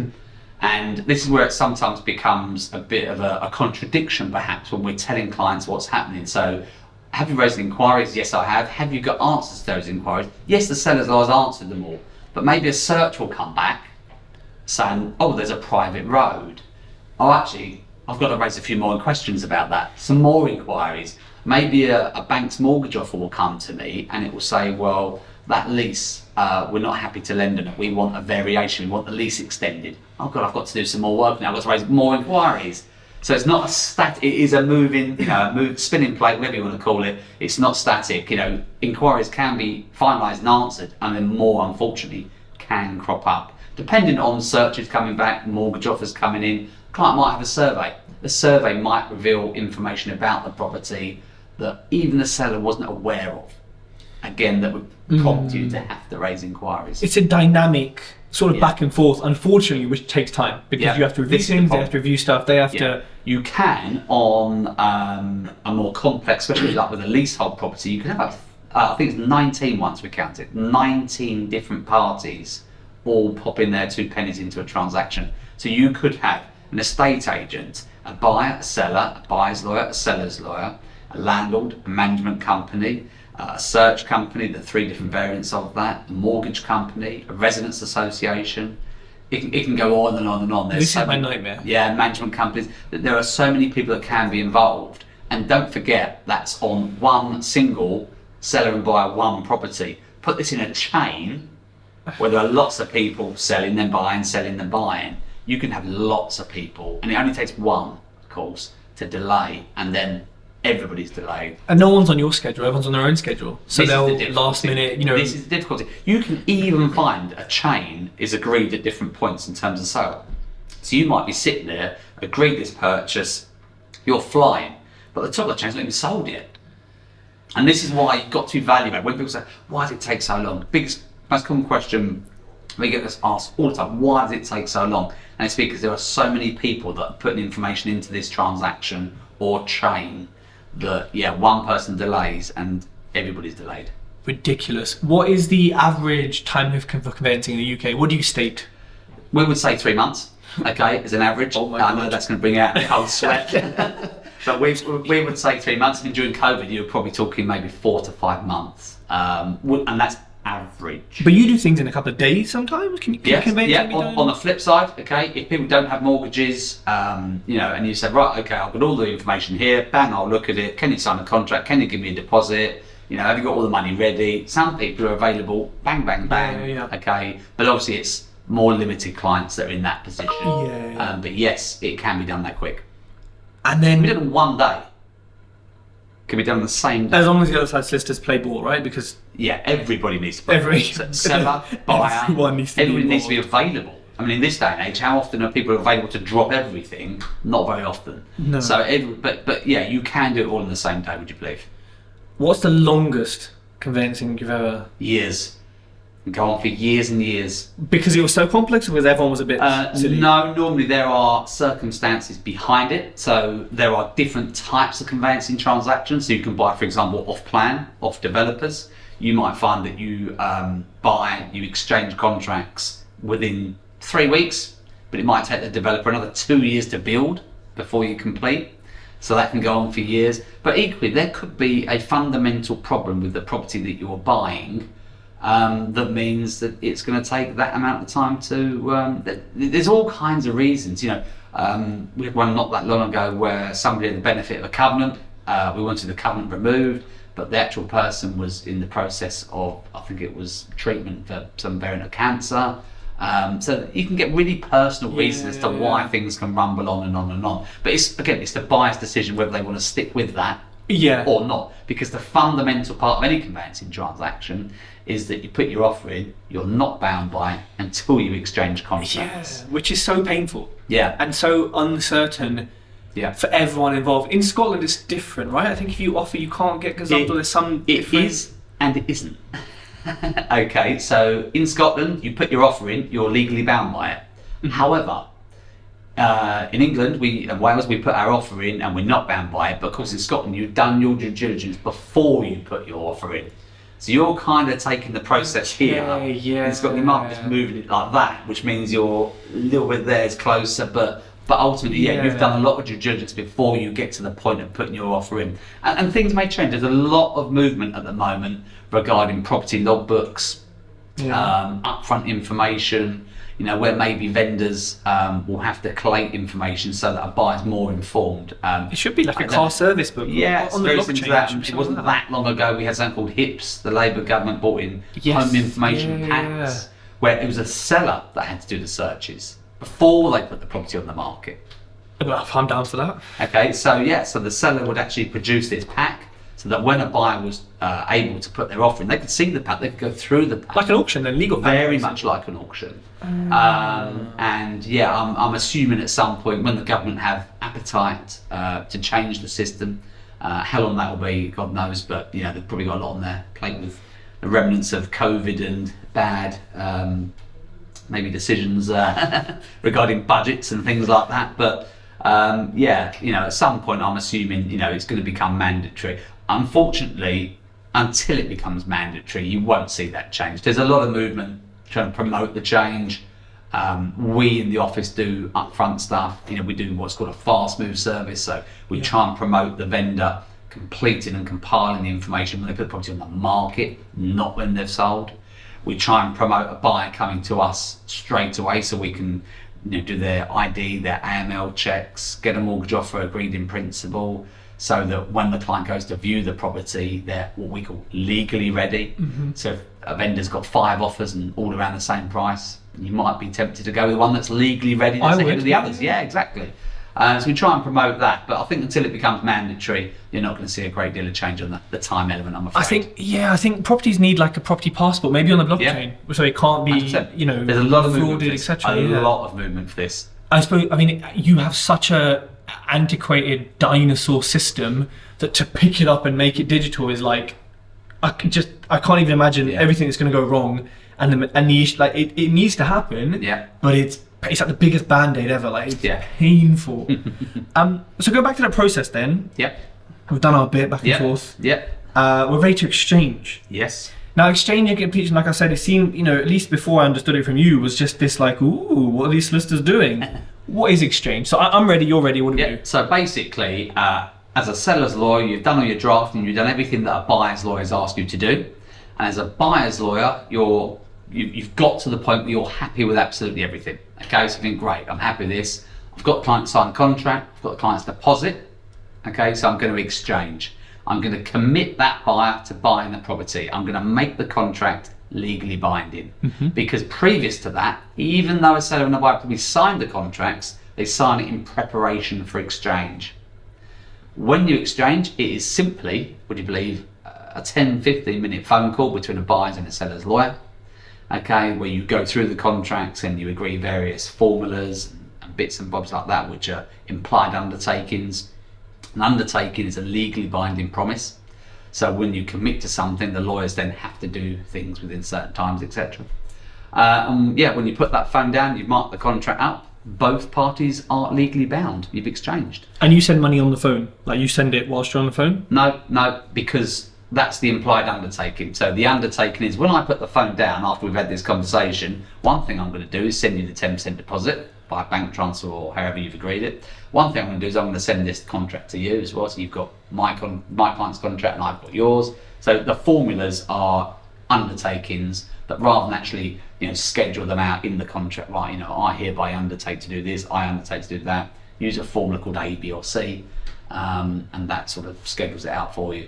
And this is where it sometimes becomes a bit of a contradiction perhaps when we're telling clients what's happening. So, have you raised inquiries? Yes, I have. Have you got answers to those inquiries? Yes, the seller's has answered them all. But maybe a search will come back saying, there's a private road. Actually, I've got to raise a few more questions about that. Some more inquiries. Maybe a bank's mortgage offer will come to me and it will say, well, that lease, we're not happy to lend on it. We want a variation. We want the lease extended. I've got to do some more work now. I've got to raise more inquiries. So it's not a static, it is a moving, spinning plate, whatever you want to call it. It's not static. Inquiries can be finalised and answered, and then more, unfortunately, can crop up. Depending on searches coming back, mortgage offers coming in, client might have a survey. The survey might reveal information about the property that even the seller wasn't aware of. Again, that would prompt you to have to raise inquiries. It's a dynamic sort of back and forth, unfortunately, which takes time because you have to review things, they have to review stuff, they have to... You can, on a more complex, especially like with a leasehold property, you can have, I think it's 19 once we counted, 19 different parties all popping their 2 pennies into a transaction. So you could have an estate agent, a buyer, a seller, a buyer's lawyer, a seller's lawyer, a landlord, a management company, a search company, the 3 different variants of that, a mortgage company, a residents association. It can go on and on and on. This is my nightmare. Yeah, management companies. There are so many people that can be involved. And don't forget, that's on one single seller and buyer, one property. Put this in a chain where there are lots of people selling, then buying, selling, then buying. You can have lots of people, and it only takes one, of course, to delay, and then everybody's delayed. And no one's on your schedule, everyone's on their own schedule. So they'll last minute, This is the difficulty. You can even find a chain is agreed at different points in terms of sale. So you might be sitting there, agreed this purchase, you're flying, but the top of the chain's not even sold yet. And this is why you've got to evaluate. When people say, why does it take so long? Biggest, most common question we get this asked all the time, why does it take so long? And it's because there are so many people that are putting information into this transaction or chain that, one person delays and everybody's delayed. Ridiculous. What is the average time for conveyancing in the UK? What do you state? We would say 3 months, okay, as an average. Oh my I know God. that's going to bring out the cold sweat. But we would say 3 months. I mean, during COVID, you're probably talking maybe 4 to 5 months. And that's average. But you do things in a couple of days sometimes? Can conveyancing be done? On the flip side, okay, if people don't have mortgages, and you say, right, okay, I've got all the information here, bang, I'll look at it, can you sign a contract, can you give me a deposit, have you got all the money ready? Some people are available, bang, bang, bang, okay, but obviously it's more limited clients that are in that position. But yes, it can be done that quick. And then... We did it in 1 day. Can be done on the same day. As long as the other side solicitors play ball, right? Because everybody needs to play ball. Seller, buyer, everyone needs to everybody needs to be available. I mean, in this day and age, how often are people available to drop everything? Not very often. No. So, but you can do it all in the same day. Would you believe? What's the longest conveyancing you've ever? Years. Go on for years and years. Because it was so complex, or because everyone was a bit silly? No, normally there are circumstances behind it. So there are different types of conveyancing transactions. So you can buy, for example, off-plan, off developers. You might find that you you exchange contracts within 3 weeks, but it might take the developer another 2 years to build before you complete. So that can go on for years. But equally, there could be a fundamental problem with the property that you're buying. That means that it's going to take that amount of time to. There's all kinds of reasons. We had one not that long ago where somebody had the benefit of a covenant. We wanted the covenant removed, but the actual person was in the process of, I think it was treatment for some variant of cancer. So you can get really personal reasons as to why things can rumble on and on and on. But it's the buyer's decision whether they want to stick with that or not. Because the fundamental part of any conveyancing transaction is that you put your offer in, you're not bound by it until you exchange contracts. Which is so painful. And so uncertain for everyone involved. In Scotland it's different, right? I think if you offer you can't get gazumped, or there's some different... It is and it isn't. Okay, so in Scotland you put your offer in, you're legally bound by it. However, in England and Wales we put our offer in and we're not bound by it, but of course in Scotland you've done your due diligence before you put your offer in. So you're kind of taking the process here. In Scotland you might be just moving it like that, which means you're a little bit there, it's closer, but ultimately, you've done a lot of due diligence before you get to the point of putting your offer in. And things may change. There's a lot of movement at the moment regarding property logbooks, upfront information, where maybe vendors will have to collate information so that a buyer's more informed. It should be like a car service book. On the blockchain. It wasn't that long ago we had something called HIPS. The Labour government brought in home information packs, where it was a seller that had to do the searches before they put the property on the market. I'm down for that. Okay, so the seller would actually produce this pack so that when a buyer was able to put their offer in, they could see the pack, they could go through the pack. Like an auction then, legal pack. Very much like an auction. And yeah, I'm assuming at some point when the government have appetite to change the system, how long that will be, God knows, but you know, they've probably got a lot on their plate with the remnants of COVID and bad maybe decisions regarding budgets and things like that. But yeah, you know, at some point I'm assuming, you know, it's going to become mandatory. Unfortunately, until it becomes mandatory, you won't see that change. There's a lot of movement trying to promote the change. We in the office do upfront stuff. You know, we do what's called a fast move service. So we try and promote the vendor completing and compiling the information when they put the property on the market, not when they've sold. We try and promote a buyer coming to us straight away so we can, you know, do their ID, their AML checks, get a mortgage offer agreed in principle, so that when the client goes to view the property, they're what we call legally ready. So if a vendor's got 5 offers and all around the same price, you might be tempted to go with the one that's legally ready that's ahead of the others. Yeah, exactly. So we try and promote that, but I think until it becomes mandatory, you're not going to see a great deal of change on the time element, I'm afraid. I think properties need like a property passport, maybe on the blockchain, so it can't be, 100%. you know, there's a lot of frauded, etc. A lot of movement for this. I suppose, I mean, you have such a antiquated dinosaur system that to pick it up and make it digital is like, I can't even imagine everything that's going to go wrong, and the issue, like it needs to happen, but it's like the biggest band-aid ever, like it's painful. So go back to that process then. We've done our bit back and forth. We're ready to exchange. Yes. Now, exchanging completion, like I said, it seemed, you know, at least before I understood it from you, was just this like, ooh, what are these solicitors doing? What is exchange? So I'm ready, you're ready, what do we do? So basically, as a seller's lawyer, you've done all your drafting, you've done everything that a buyer's lawyer has asked you to do. And as a buyer's lawyer, you've got to the point where you're happy with absolutely everything. Okay, so you think, great, I'm happy with this. I've got the client to sign a contract, I've got the client's deposit. Okay, so I'm going to exchange. I'm going to commit that buyer to buying the property. I'm going to make the contract legally binding. Because previous to that, even though a seller and a buyer probably signed the contracts, they sign it in preparation for exchange. When you exchange, it is simply, would you believe, a 10-15 minute phone call between a buyer's and a seller's lawyer. Okay, where you go through the contracts and you agree various formulas and bits and bobs like that, which are implied undertakings. An undertaking is a legally binding promise. So when you commit to something, the lawyers then have to do things within certain times, etc. When you put that phone down, you've marked the contract up, both parties are legally bound, you've exchanged. And you send money on the phone? Like you send it whilst you're on the phone? No, because that's the implied undertaking. So the undertaking is when I put the phone down after we've had this conversation, one thing I'm going to do is send you the 10% deposit by bank transfer or however you've agreed it. One thing I'm going to do is I'm going to send this contract to you as well. So you've got my client's contract and I've got yours. So the formulas are undertakings that rather than actually, you know, schedule them out in the contract, right, you know, I hereby undertake to do this, I undertake to do that, use a formula called A, B or C, and that sort of schedules it out for you.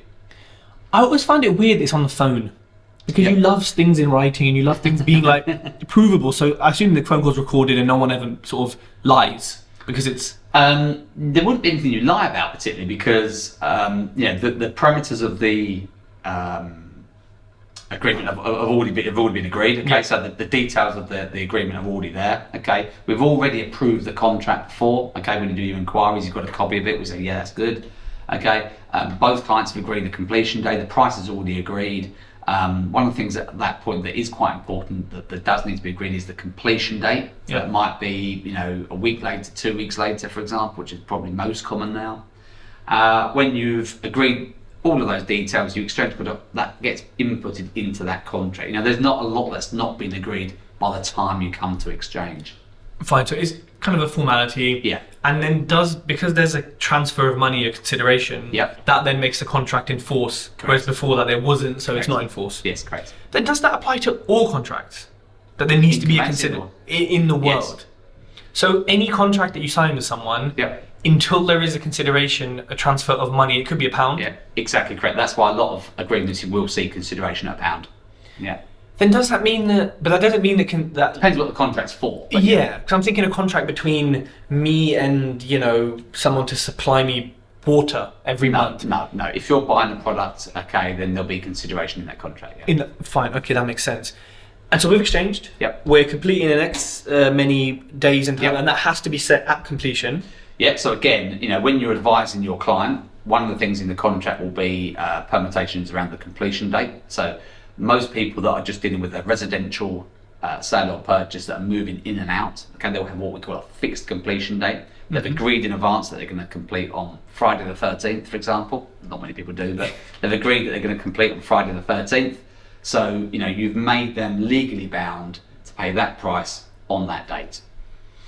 I always find it weird it's on the phone because you love things in writing and you love things being like provable. So I assume the phone call's recorded and no one ever sort of lies because it's. There wouldn't be anything you lie about particularly because the parameters of the agreement have already been agreed. Okay, so the details of the agreement are already there. Okay, we've already approved the contract before. Okay, when you do your inquiries, you've got a copy of it. We say, yeah, that's good. Okay, both clients have agreed the completion day. The price is already agreed. One of the things at that point that is quite important that does need to be agreed is the completion date. So it might be, you know, a week later, 2 weeks later, for example, which is probably most common now. When you've agreed all of those details, you exchange product, that gets inputted into that contract. You know, there's not a lot that's not been agreed by the time you come to exchange. Fine, so it's kind of a formality. Yeah. And then because there's a transfer of money, a consideration, that then makes the contract in force, whereas before that there wasn't, so it's not in force. Yes, correct. Then does that apply to all contracts? That there needs to be a consideration in the world? So any contract that you sign with someone, until there is a consideration, a transfer of money, it could be £1. Yeah, exactly correct. That's why a lot of agreements you will see consideration at £1. Yeah. Then does that mean that? But that doesn't mean that. Depends what the contract's for. But Yeah, because I'm thinking a contract between me and someone to supply me water every month. No. If you're buying a product, okay, then there'll be consideration in that contract. Yeah. Fine, okay, that makes sense. And so we've exchanged. Yep. We're completing in the next many days and time, Yep. and that has to be set at completion. Yeah. So again, when you're advising your client, one of the things in the contract will be permutations around the completion date. So most people that are just dealing with a residential sale or purchase that are moving in and out, okay, they'll have what we call a fixed completion date. They've agreed in advance that they're going to complete on Friday the 13th, for example. Not many people do, but they've agreed that they're going to complete on Friday the 13th. So, you've made them legally bound to pay that price on that date.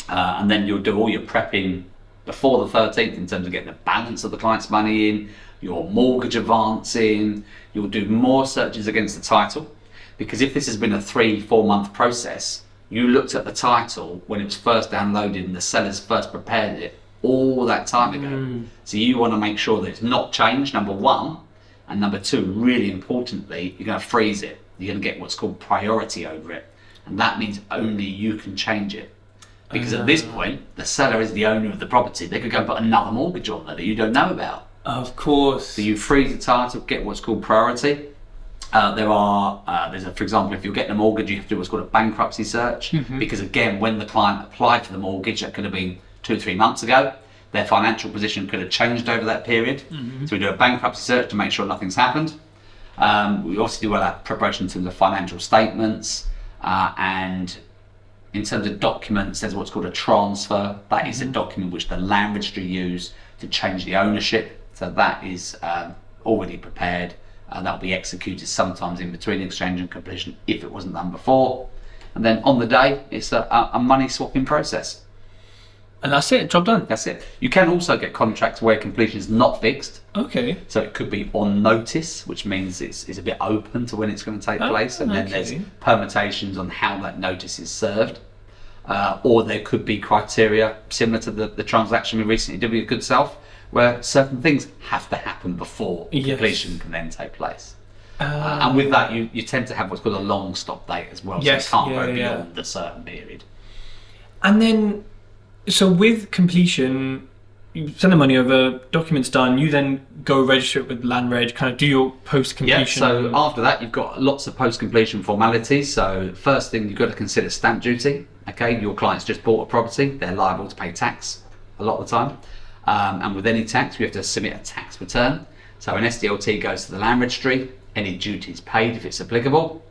And then you'll do all your prepping before the 13th in terms of getting the balance of the client's money in, your mortgage advance in. You'll do more searches against the title, because if this has been a 3-4 month process, you looked at the title when it was first downloaded and the sellers first prepared it all that time ago. So you want to make sure that it's not changed, number one. And number two, really importantly, you're going to freeze it. You're going to get what's called priority over it. And that means only you can change it. Because at this point, the seller is the owner of the property. They could go and put another mortgage on there that you don't know about. Of course. So you freeze the title, get what's called priority. For example, if you're getting a mortgage, you have to do what's called a bankruptcy search. Because again, when the client applied for the mortgage, that could have been 2 or 3 months ago. Their financial position could have changed over that period. So we do a bankruptcy search to make sure nothing's happened. We also do all that preparation in terms of financial statements. And in terms of documents, there's what's called a transfer. That is a document which the land registry use to change the ownership. So that is already prepared. That'll be executed sometimes in between exchange and completion if it wasn't done before. And then on the day, it's a money swapping process. And that's it, job done. That's it. You can also get contracts where completion is not fixed. Okay. So it could be on notice, which means it's a bit open to when it's going to take place. And then there's permutations on how that notice is served. Or there could be criteria similar to the transaction we recently did with your good self, where certain things have to happen before completion can then take place. And with that, you tend to have what's called a long stop date as well. Yes. So you can't go beyond a certain period. And then, so with completion, you send the money over, documents done, you then go register it with Land Reg, kind of do your post-completion. Yeah, so after that, you've got lots of post-completion formalities. So first thing, you've got to consider stamp duty. Okay, your client's just bought a property, they're liable to pay tax a lot of the time. And with any tax, we have to submit a tax return. So an SDLT goes to the land registry, any duties paid if it's applicable.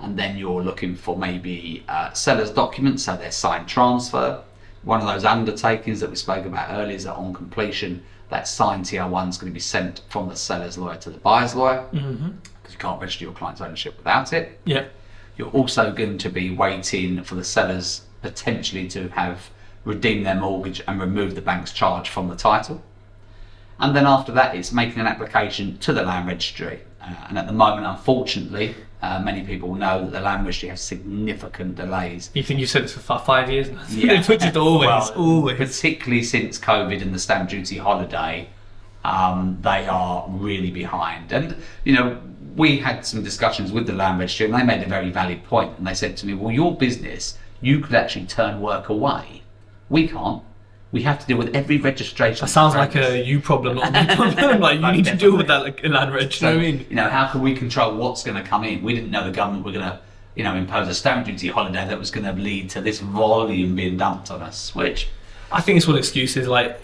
And then you're looking for maybe seller's documents, so their signed transfer. One of those undertakings that we spoke about earlier is that on completion, that signed TR1 is going to be sent from the seller's lawyer to the buyer's lawyer, because you can't register your client's ownership without it. Yeah. You're also going to be waiting for the sellers potentially to have redeemed their mortgage and removed the bank's charge from the title. And then after that, it's making an application to the land registry. And at the moment, unfortunately, many people know that the land registry has significant delays. You think you said this for 5 years now? Yeah. It's always. Particularly since COVID and the stamp duty holiday, they are really behind. And, we had some discussions with the land registry and they made a very valid point. And they said to me, well, your business, you could actually turn work away. We can't. We have to deal with every registration. That sounds like a you problem, not a me problem. Like you need to deal with that like in land reg. So, how can we control what's going to come in? We didn't know the government were going to, impose a stamp duty holiday that was going to lead to this volume being dumped on us. Which I think it's all excuses. Like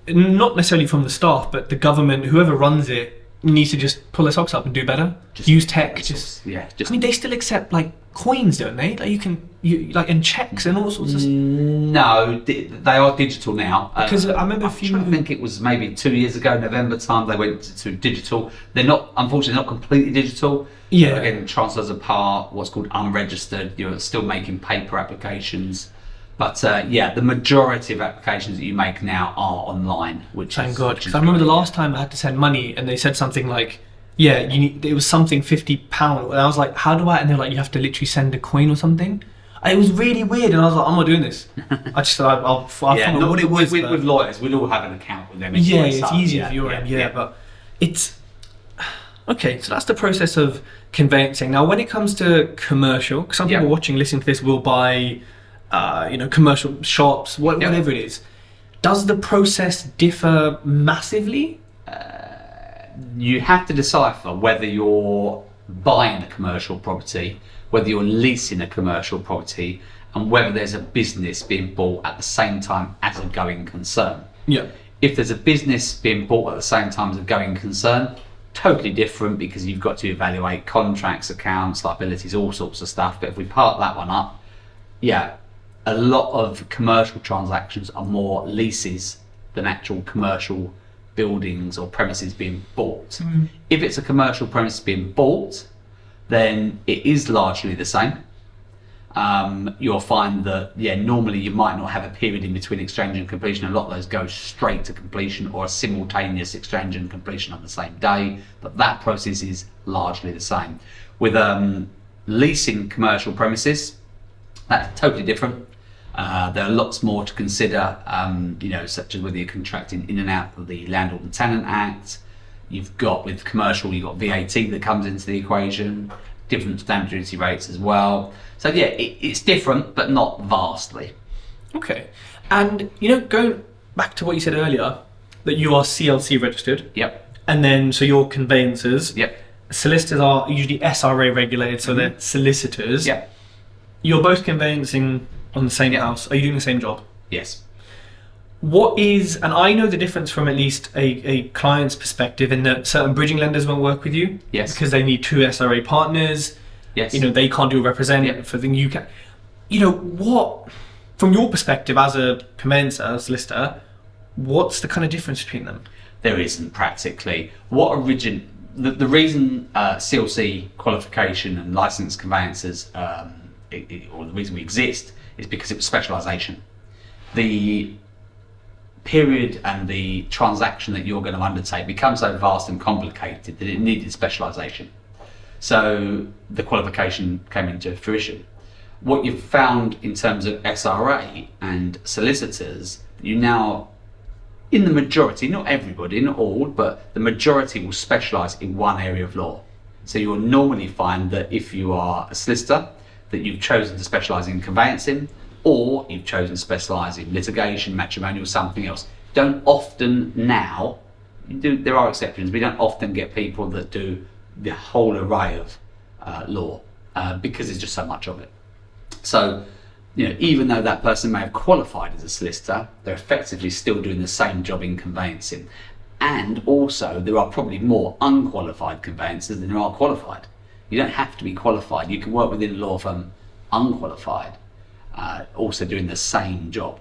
not necessarily from the staff, but the government, whoever runs it, needs to just pull their socks up and do better. Use tech. I mean, they still accept like coins, don't they? Like and checks and all sorts of stuff. No, they are digital now. Because I remember I think it was maybe 2 years ago, November time, they went to digital. They're not, unfortunately, not completely digital. Yeah. Again, transfers are part what's called unregistered. You're still making paper applications. But the majority of applications that you make now are online, which thank is, God. Because I remember the last time I had to send money, and they said something like, it was something £50, and I was like, how do I? And they're like, you have to literally send a coin or something. And it was really weird, and I was like, I'm not doing this. I just thought I'll find out what it was. With lawyers, we'd all have an account with them. It's easier for your end. But it's. Okay, so that's the process of conveyancing. Now, when it comes to commercial, 'cause some people watching, listening to this will buy, commercial shops, whatever it is. Does the process differ massively? You have to decipher whether you're buying a commercial property, whether you're leasing a commercial property, and whether there's a business being bought at the same time as a going concern. Yeah. If there's a business being bought at the same time as a going concern, totally different, because you've got to evaluate contracts, accounts, liabilities, all sorts of stuff. But if we part that one up, a lot of commercial transactions are more leases than actual commercial buildings or premises being bought. If it's a commercial premise being bought, then it is largely the same. You'll find that, normally you might not have a period in between exchange and completion. A lot of those go straight to completion, or a simultaneous exchange and completion on the same day, but that process is largely the same. With leasing commercial premises, that's totally different. There are lots more to consider, such as whether you're contracting in and out of the Landlord and Tenant Act. You've got, with commercial, you've got VAT that comes into the equation, different stamp duty rates as well. So it's different, but not vastly. Okay. And, going back to what you said earlier, that you are CLC registered. Yep. And then, so you're conveyancers. Yep. Solicitors are usually SRA regulated, so they're solicitors. Yep. You're both conveyancing on the same house. Are you doing the same job? Yes. What is, and I know the difference from at least a client's perspective, in that certain bridging lenders won't work with you. Yes. Because they need 2 SRA partners. Yes. They can't do a representative for the you can. What, from your perspective as a conveyancer, a solicitor, what's the kind of difference between them? There isn't practically. The reason CLC qualification and licensed conveyancers, or the reason we exist, is because it was specialisation. The period and the transaction that you're going to undertake becomes so vast and complicated that it needed specialisation. So the qualification came into fruition. What you've found in terms of SRA and solicitors, you now, in the majority, not everybody, not all, but the majority will specialise in one area of law. So you'll normally find that if you are a solicitor, that you've chosen to specialise in conveyancing, or you've chosen to specialise in litigation, matrimonial, something else. Don't often now, there are exceptions, we don't often get people that do the whole array of law, because there's just so much of it. So, even though that person may have qualified as a solicitor, they're effectively still doing the same job in conveyancing. And also, there are probably more unqualified conveyancers than there are qualified. You don't have to be qualified. You can work within a law firm unqualified, also doing the same job.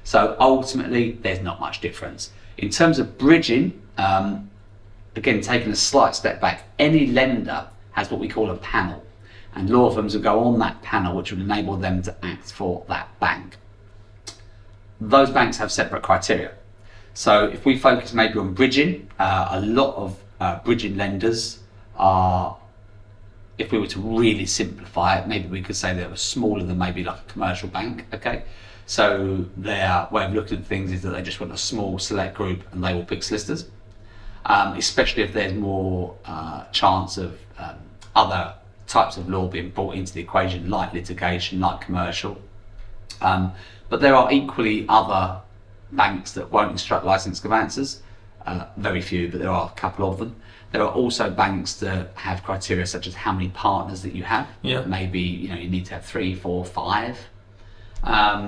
So ultimately, there's not much difference. In terms of bridging, again, taking a slight step back, any lender has what we call a panel, and law firms will go on that panel, which will enable them to act for that bank. Those banks have separate criteria. So if we focus maybe on bridging, a lot of bridging lenders are, if we were to really simplify it, maybe we could say they were smaller than maybe like a commercial bank, okay? So their way of looking at things is that they just want a small select group and they will pick solicitors, especially if there's more chance of other types of law being brought into the equation, like litigation, like commercial. But there are equally other banks that won't instruct licensed conveyancers, very few, but there are a couple of them. There are also banks that have criteria such as how many partners that you have. Yeah. Maybe you need to have 3, 4, 5.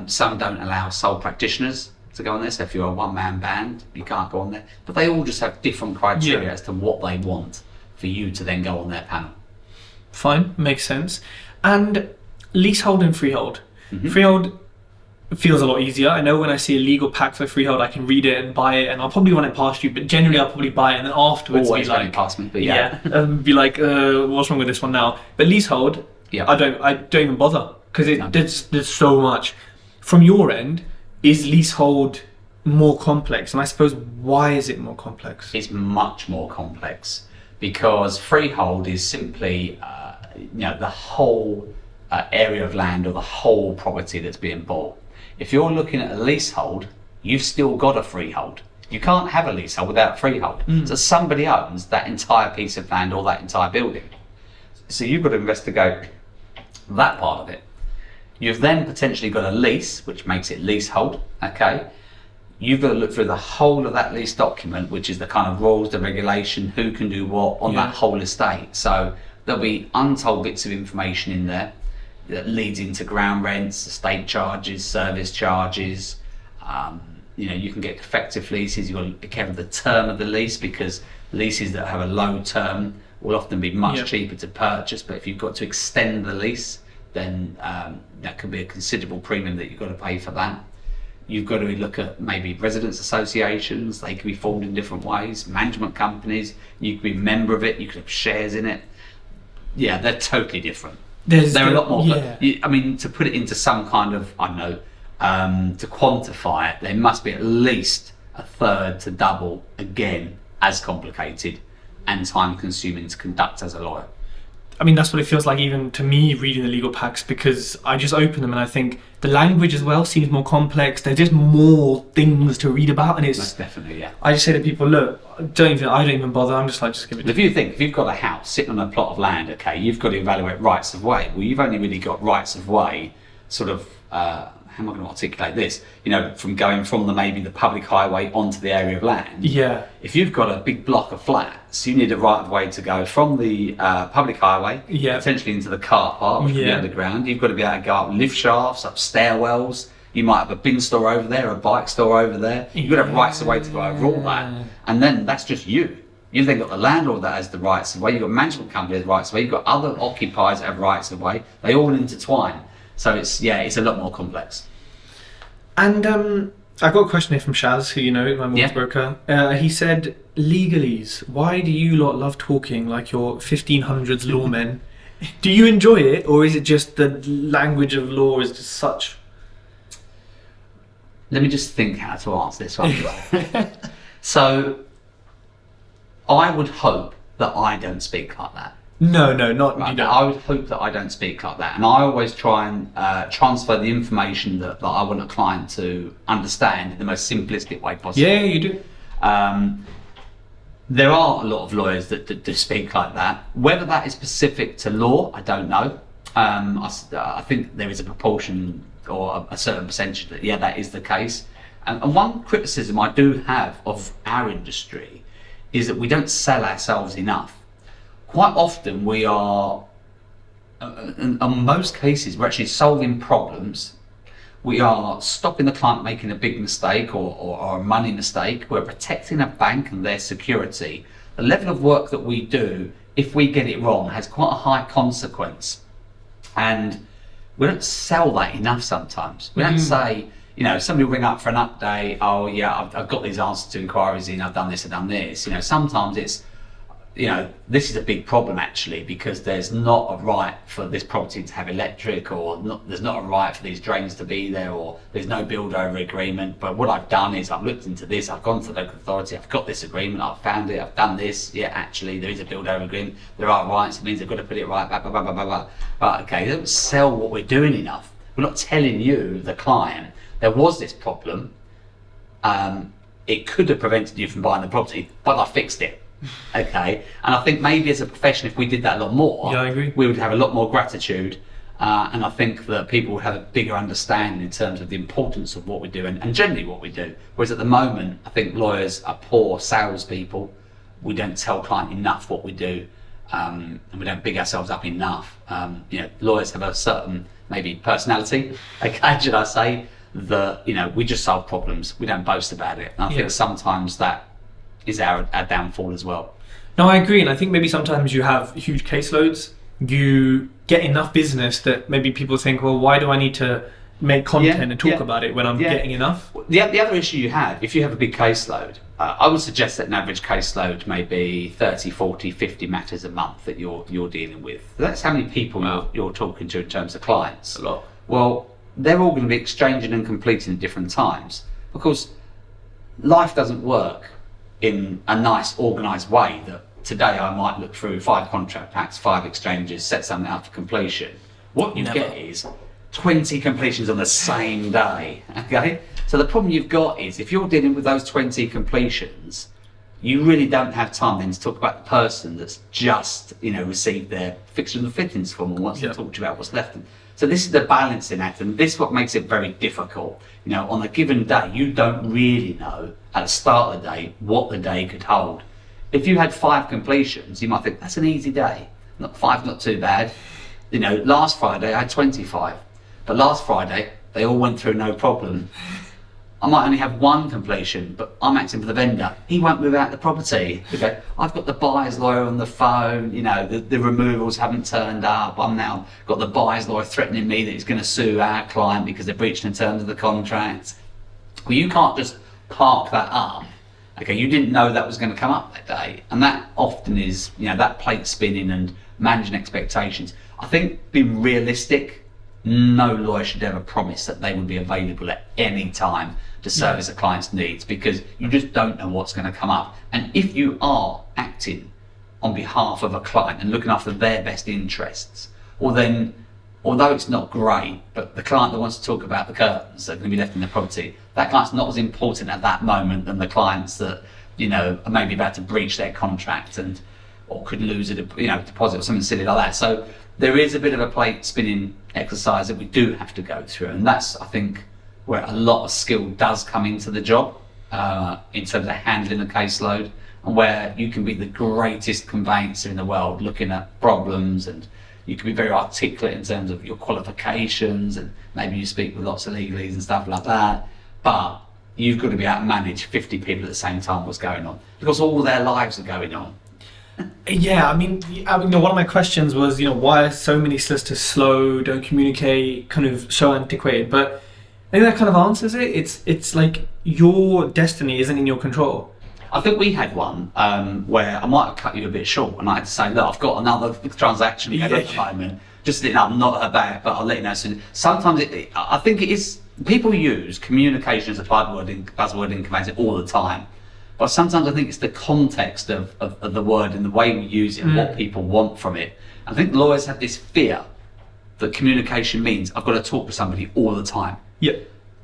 Some don't allow sole practitioners to go on there. So if you're a one-man band, you can't go on there. But they all just have different criteria as to what they want for you to then go on their panel. Fine, makes sense. And leasehold and freehold. Freehold feels a lot easier. I know when I see a legal pack for freehold, I can read it and buy it, and I'll probably run it past you, but generally I'll probably buy it and then afterwards Always be like, running past me, but be like, what's wrong with this one now? But leasehold, I don't even bother, because there's so much. From your end, is leasehold more complex? And I suppose, why is it more complex? It's much more complex because freehold is simply the whole area of land or the whole property that's being bought. If you're looking at a leasehold, you've still got a freehold. You can't have a leasehold without freehold. So somebody owns that entire piece of land or that entire building. So you've got to investigate that part of it. You've then potentially got a lease, which makes it leasehold, okay? You've got to look through the whole of that lease document, which is the kind of rules, the regulation, who can do what on that whole estate. So there'll be untold bits of information in there that leads into ground rents, estate charges, service charges. You can get defective leases. You've got to be careful of the term of the lease, because leases that have a low term will often be much cheaper to purchase. But if you've got to extend the lease, then that could be a considerable premium that you've got to pay for that. You've got to look at maybe residents associations. They can be formed in different ways. Management companies, you could be a member of it, you could have shares in it. Yeah, they're totally different. They're a lot more, I mean, to put it into some kind of, I don't know, to quantify it, there must be at least a third to double, again, as complicated and time consuming to conduct as a lawyer. I mean, that's what it feels like even to me reading the legal packs, because I just open them and I think the language as well seems more complex. There's just more things to read about, and it's... Most definitely, yeah. I just say to people, look, I don't even bother. I'm just like, just give it... If you've got a house sitting on a plot of land, okay, you've got to evaluate rights of way. Well, you've only really got rights of way, sort of, how am I going to articulate this? From going from maybe the public highway onto the area of land. Yeah. If you've got a big block of flats, you need a right of way to go from the public highway, potentially into the car park, which could be underground. You've got to be able to go up lift shafts, up stairwells. You might have a bin store over there, a bike store over there. You've got to have rights of way to go over all that. And then that's just you. You've then got the landlord that has the rights of way. You've got management companies rights of way. You've got other occupiers that have rights of way. They all intertwine. So it's a lot more complex. And I got a question here from Shaz, who my mortgage broker. He said, legalese, why do you lot love talking like you're 1500s lawmen? Do you enjoy it, or is it just the language of law is just such... Let me just think how to answer this one. So, I would hope that I don't speak like that. No, not right, you don't. I would hope that I don't speak like that, and I always try and transfer the information that I want a client to understand in the most simplistic way possible. Yeah, you do. There are a lot of lawyers that do speak like that. Whether that is specific to law, I don't know. I think there is a proportion or a certain percentage that that is the case. And one criticism I do have of our industry is that we don't sell ourselves enough. Quite often we are, in most cases, we're actually solving problems. We are stopping the client making a big mistake or a money mistake. We're protecting a bank and their security. The level of work that we do, if we get it wrong, has quite a high consequence. And we don't sell that enough sometimes. We don't say, somebody will ring up for an update, oh yeah, I've got these answers to inquiries in, I've done this, I've done this. Sometimes it's, this is a big problem actually, because there's not a right for this property to have electric, or there's not a right for these drains to be there, or there's no build over agreement. But what I've done is I've looked into this, I've gone to the local authority, I've got this agreement, I've found it, I've done this. Yeah, actually there is a build over agreement, there are rights, it means they've got to put it right, blah, blah, blah, blah, blah, blah. But okay, they don't sell what we're doing enough. We're not telling you, the client, there was this problem, it could have prevented you from buying the property, but I fixed it. Okay, and I think maybe as a profession, if we did that a lot more, I agree. We would have a lot more gratitude, and I think that people would have a bigger understanding in terms of the importance of what we do and generally what we do. Whereas at the moment, I think lawyers are poor salespeople. We don't tell client enough what we do, and we don't big ourselves up enough. Lawyers have a certain maybe personality, okay, should I say, that we just solve problems. We don't boast about it. And I think sometimes that is our downfall as well. No, I agree, and I think maybe sometimes you have huge caseloads, you get enough business that maybe people think, well, why do I need to make content and talk about it when I'm getting enough? The other issue you have, if you have a big caseload, I would suggest that an average caseload may be 30, 40, 50 matters a month that you're dealing with. That's how many people you're talking to in terms of clients. A lot. Well, they're all going to be exchanging and completing at different times, because life doesn't work in a nice organised way that today I might look through 5 contract packs, 5 exchanges, set something up for completion. What you get is 20 completions on the same day, okay? So the problem you've got is if you're dealing with those 20 completions, you really don't have time then to talk about the person that's just, received their fixture and fittings form and wants to talk to you about what's left. So this is the balancing act, and this is what makes it very difficult. On a given day, you don't really know at the start of the day what the day could hold. If you had 5 completions, you might think that's an easy day. Not 5, not too bad. Last Friday I had 25, but last Friday they all went through no problem. I might only have 1 completion, but I'm acting for the vendor. He won't move out the property. Okay, I've got the buyer's lawyer on the phone. The removals haven't turned up. I'm now got the buyer's lawyer threatening me that he's going to sue our client because they're breaching the terms of the contract. Well, you can't just park that up. Okay, you didn't know that was going to come up that day, and that often is, that plate spinning and managing expectations. I think being realistic, no lawyer should ever promise that they would be available at any time to service a client's needs, because you just don't know what's going to come up. And if you are acting on behalf of a client and looking after their best interests, well then, although it's not great, but the client that wants to talk about the curtains that are going to be left in the property, that client's not as important at that moment than the clients that, are maybe about to breach their contract or could lose a deposit or something silly like that. So there is a bit of a plate spinning exercise that we do have to go through, and that's, I think, where a lot of skill does come into the job, in terms of handling a caseload, and where you can be the greatest conveyancer in the world looking at problems, and you can be very articulate in terms of your qualifications, and maybe you speak with lots of legalese and stuff like that, but you've got to be able to manage 50 people at the same time what's going on, because all their lives are going on. Yeah, I mean, one of my questions was, why are so many solicitors slow, don't communicate, kind of so antiquated? But I think that kind of answers it. It's like your destiny isn't in your control. I think we had one where I might have cut you a bit short, and I had to say, look, I've got another transaction at the moment. Just I'm not about it, but I'll let you know soon. Sometimes I think it is. People use communication as a buzzword in conveyancing all the time. But sometimes I think it's the context of the word and the way we use it and what people want from it. I think lawyers have this fear that communication means I've got to talk to somebody all the time. Yeah.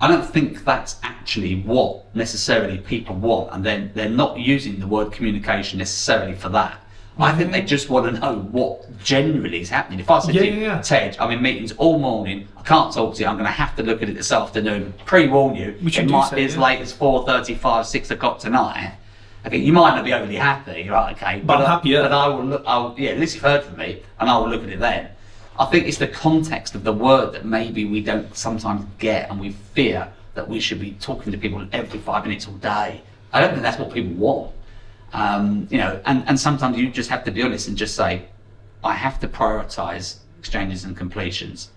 I don't think that's actually what necessarily people want, and then they're not using the word communication necessarily for that. I think they just want to know what generally is happening. If I said to you, Ted, I'm in meetings all morning, I can't talk to you, I'm going to have to look at it this afternoon, pre-warn you, it might be as late as 4:35, 6 o'clock tonight. Okay, you might not be overly happy, right, okay, but I'm happy, but I will look, at least you've heard from me, and I will look at it then. I think it's the context of the word that maybe we don't sometimes get, and we fear that we should be talking to people every 5 minutes all day. I don't think that's what people want. And sometimes you just have to be honest and just say, I have to prioritise exchanges and completions.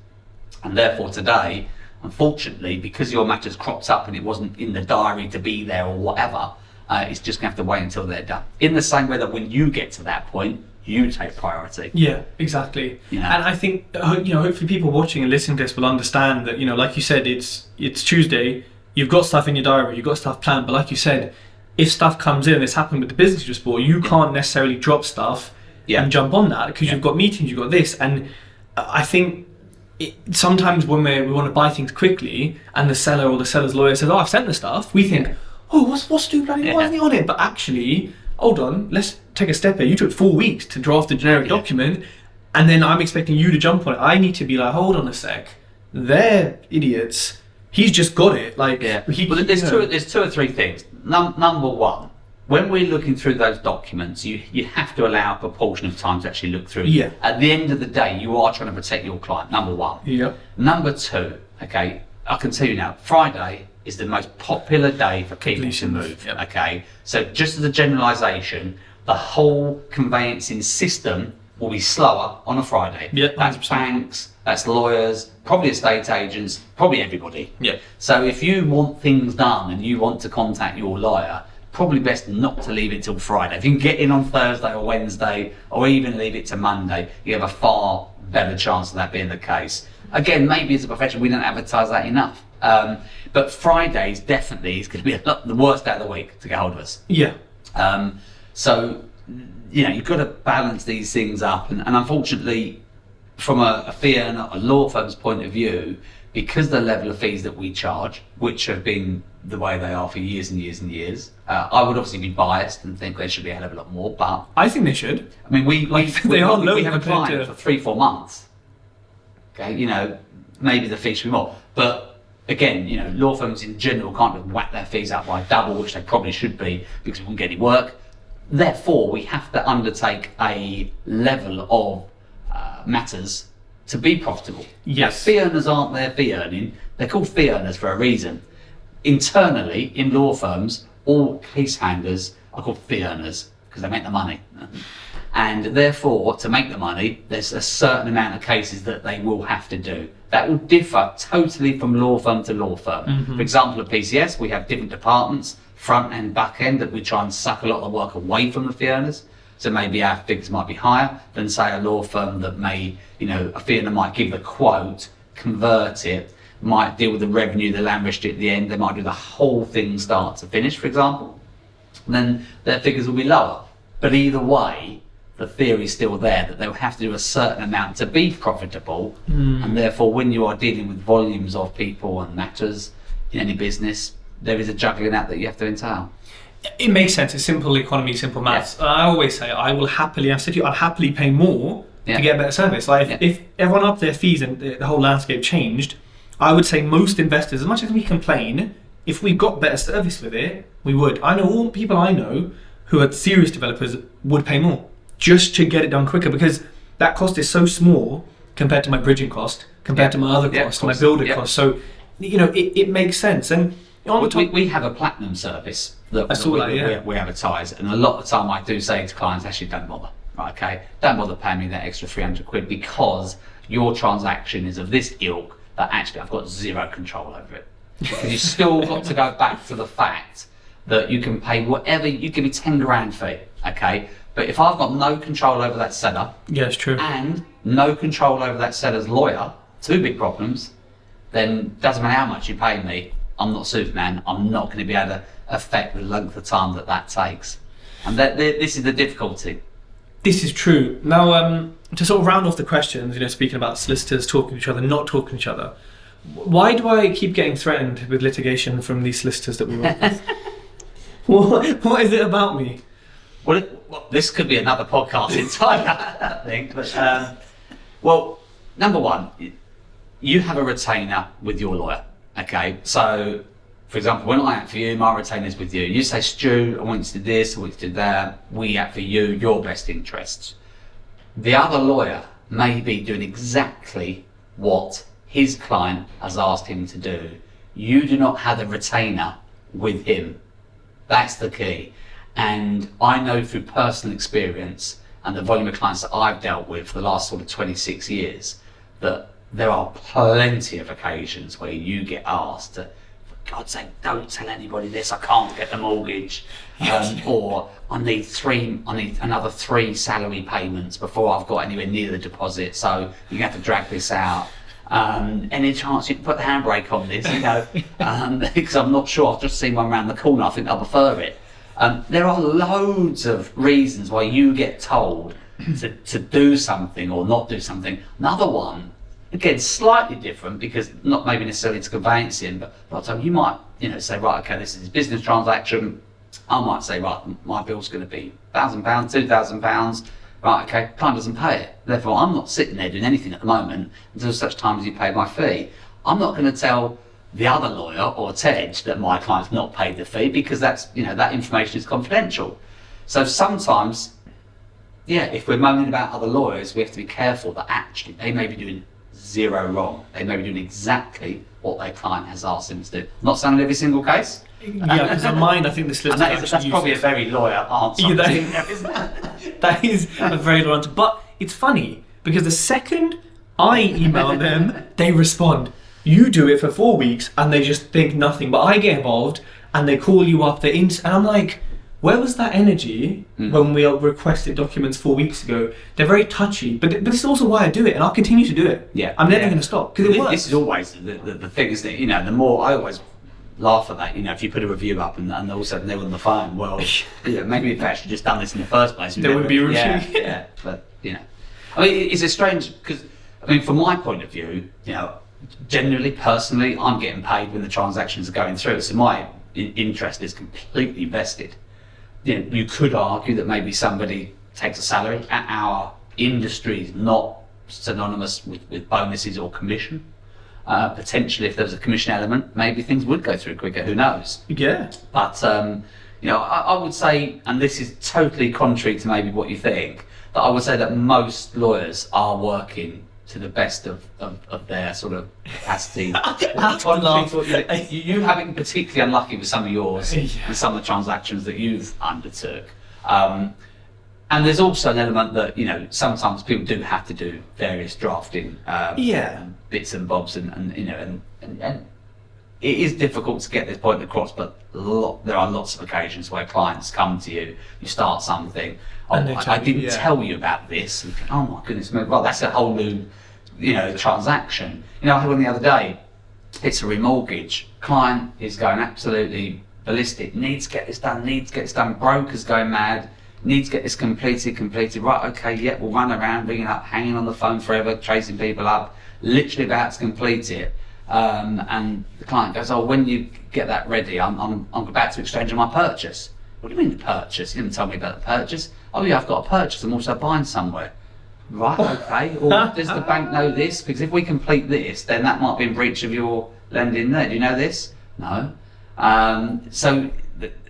And therefore today, unfortunately, because your matter's cropped up and it wasn't in the diary to be there or whatever, it's just going to have to wait until they're done. In the same way that when you get to that point, you take priority. Yeah, exactly. And I think, hopefully people watching and listening to this will understand that, like you said, it's Tuesday, you've got stuff in your diary, you've got stuff planned, but like you said, if stuff comes in, it's happened with the business you just bought, you can't necessarily drop stuff and jump on that because you've got meetings, you've got this. And I think sometimes when we want to buy things quickly and the seller or the seller's lawyer says, I've sent the stuff, we think, what's Stu bloody, why isn't he on it? But actually, hold on, let's take a step here. You took 4 weeks to draft a generic document, and then I'm expecting you to jump on it. I need to be like, hold on a sec, they're idiots. He's just got it. There's two or three things. Number one, when we're looking through those documents, you have to allow a proportion of time to actually look through. Yeah. At the end of the day, you are trying to protect your client. Number one. Yeah. Number two, okay, I can tell you now, Friday is the most popular day for people to move. Yep. Okay, so just as a generalisation, the whole conveyancing system will be slower on a Friday. Yep, that's banks, that's lawyers, probably estate agents, probably everybody. Yeah. So if you want things done and you want to contact your lawyer, probably best not to leave it till Friday. If you can get in on Thursday or Wednesday, or even leave it to Monday, you have a far better chance of that being the case. Again, maybe as a profession we don't advertise that enough. But Fridays definitely is going to be the worst day of the week to get hold of us. Yeah. So, you've got to balance these things up. And unfortunately, from a fee earner, a law firm's point of view, because the level of fees that we charge, which have been the way they are for years and years and years, I would obviously be biased and think there should be a hell of a lot more, but I think they should. I mean, we have a client to... for 3-4 months. Okay, maybe the fees should be more, but again, law firms in general can't just whack their fees up by double, which they probably should be, because we won't get any work. Therefore, we have to undertake a level of matters to be profitable. Yes. Now, fee earners aren't there fee earning. They're called fee earners for a reason. Internally, in law firms, all case handlers are called fee earners because they make the money. And therefore, to make the money, there's a certain amount of cases that they will have to do. That will differ totally from law firm to law firm. Mm-hmm. For example, at PCS, we have different departments, front and back end, that we try and suck a lot of the work away from the fee earners. So maybe our figures might be higher than, say, a law firm that may, a fee earner might give the quote, convert it, might deal with the revenue, the land registry at the end. They might do the whole thing start to finish, for example. And then their figures will be lower. But either way, the theory is still there that they'll have to do a certain amount to be profitable. And therefore, when you are dealing with volumes of people and matters in any business, there is a juggling act that you have to entail. It makes sense. It's simple economy, simple maths. Yeah. I always say I'd happily pay more to get a better service. If everyone upped their fees and the whole landscape changed, I would say most investors, as much as we complain, if we got better service with it, we would. I know all people I know who are serious developers would pay more just to get it done quicker, because that cost is so small compared to my bridging cost, compared to my other cost, my builder cost. So, it makes sense. And we have a platinum service that we advertise, and a lot of the time I do say to clients, actually don't bother. Right, okay, don't bother paying me that extra 300 quid because your transaction is of this ilk that actually I've got zero control over it. Because you've still got to go back to the fact that you can pay whatever, you give me 10 grand fee, okay? But if I've got no control over that seller, it's true, and no control over that seller's lawyer, two big problems, then doesn't matter how much you pay me, I'm not Superman, I'm not going to be able to affect the length of time that takes. And this is the difficulty. This is true. Now, to sort of round off the questions, speaking about solicitors talking to each other, not talking to each other, why do I keep getting threatened with litigation from these solicitors that we work with? What is it about me? Well, this could be another podcast entirely, I think. But, number one, you have a retainer with your lawyer, okay? So, for example, when I act for you, my retainer's with you. You say, Stu, I want you to do this, I want you to do that. We act for you, your best interests. The other lawyer may be doing exactly what his client has asked him to do. You do not have a retainer with him. That's the key. And I know through personal experience and the volume of clients that I've dealt with for the last sort of 26 years, that there are plenty of occasions where you get asked to, for God's sake, don't tell anybody this, I can't get the mortgage, or I need another 3 salary payments before I've got anywhere near the deposit, so you have to drag this out. Any chance you can put the handbrake on this, because I'm not sure, I've just seen one around the corner, I think I prefer it. There are loads of reasons why you get told to do something or not do something. Another one, again, slightly different, because not maybe necessarily to conveyancing, but a lot of time you might, say, right, okay, this is a business transaction. I might say, right, my bill's going to be £1,000, £2,000. Right, okay, client doesn't pay it. Therefore, I'm not sitting there doing anything at the moment until such time as you pay my fee. I'm not going to tell the other lawyer or Ted that my client's not paid the fee, because that's, that information is confidential. So sometimes, if we're moaning about other lawyers, we have to be careful that actually they may be doing zero wrong. They may be doing exactly what their client has asked them to do. Not saying in every single case. Yeah, because on mine, I think this list that's probably a very lawyer answer. That is a very lawyer answer. But it's funny, because the second I email them, they respond. You do it for 4 weeks and they just think nothing. But I get involved and they call you up, and I'm like, where was that energy when we requested documents 4 weeks ago? They're very touchy, but this is also why I do it, and I'll continue to do it. Yeah, I'm never going to stop, because it works. This is always the thing, isn't it? The more I always laugh at that, if you put a review up and all of a sudden they're on the phone, well, maybe if they actually just done this in the first place, there would be a review. Yeah, but I mean, it's a strange, because I mean, from my point of view, generally, personally, I'm getting paid when the transactions are going through, so my interest is completely vested. You could argue that maybe somebody takes a salary. Our industry is not synonymous with bonuses or commission. Potentially, if there was a commission element, maybe things would go through quicker. Who knows? Yeah. But I would say, and this is totally contrary to maybe what you think, that I would say that most lawyers are working to the best of their sort of capacity. You have been particularly unlucky with some of yours and some of the transactions that you've undertook. And there's also an element that, sometimes people do have to do various drafting bits and bobs and it is difficult to get this point across, but there are lots of occasions where clients come to you, you start something, I didn't tell you about this, and think, oh my goodness, well, that's a whole new transaction. I had one the other day, it's a remortgage, client is going absolutely ballistic, needs to get this done, broker's going mad, needs to get this completed, right, okay, yeah, we'll run around, ringing up, hanging on the phone forever, chasing people up, literally about to complete it. And the client goes, oh, when you get that ready, I'm about to exchange on my purchase. What do you mean the purchase? You didn't tell me about the purchase. Oh yeah, I've got a purchase, I'm also buying somewhere. Right, okay, well, does the bank know this? Because if we complete this, then that might be in breach of your lending there. Do you know this? No. So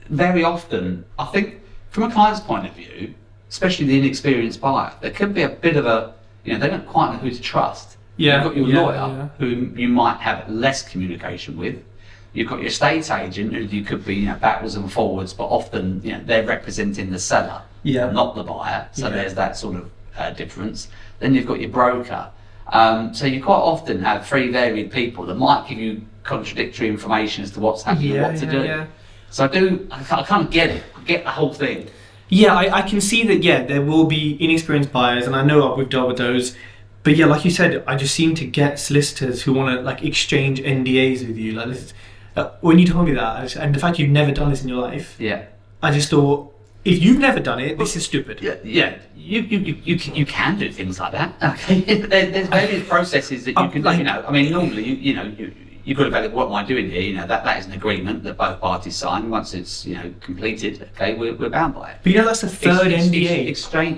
very often, I think, from a client's point of view, especially the inexperienced buyer, there can be a bit of a, they don't quite know who to trust. You've got your lawyer, who you might have less communication with. You've got your estate agent, who you could be backwards and forwards, but often they're representing the seller, not the buyer. So there's that sort of difference. Then you've got your broker. So you quite often have three varied people that might give you contradictory information as to what's happening and what to do. Yeah. So I can't get it. I get the whole thing. Yeah, I can see that, there will be inexperienced buyers, and I know we've dealt with those. But yeah, like you said, I just seem to get solicitors who want to exchange NDAs with you. Like this, when you told me that, and the fact you've never done this in your life, I just thought, if you've never done it, this is stupid. Yeah. You can do things like that. Okay. There's various processes that you can do. I mean, normally you've got to evaluate what am I doing here. That is an agreement that both parties sign. Once it's completed, okay, we're bound by it. But that's the third NDA.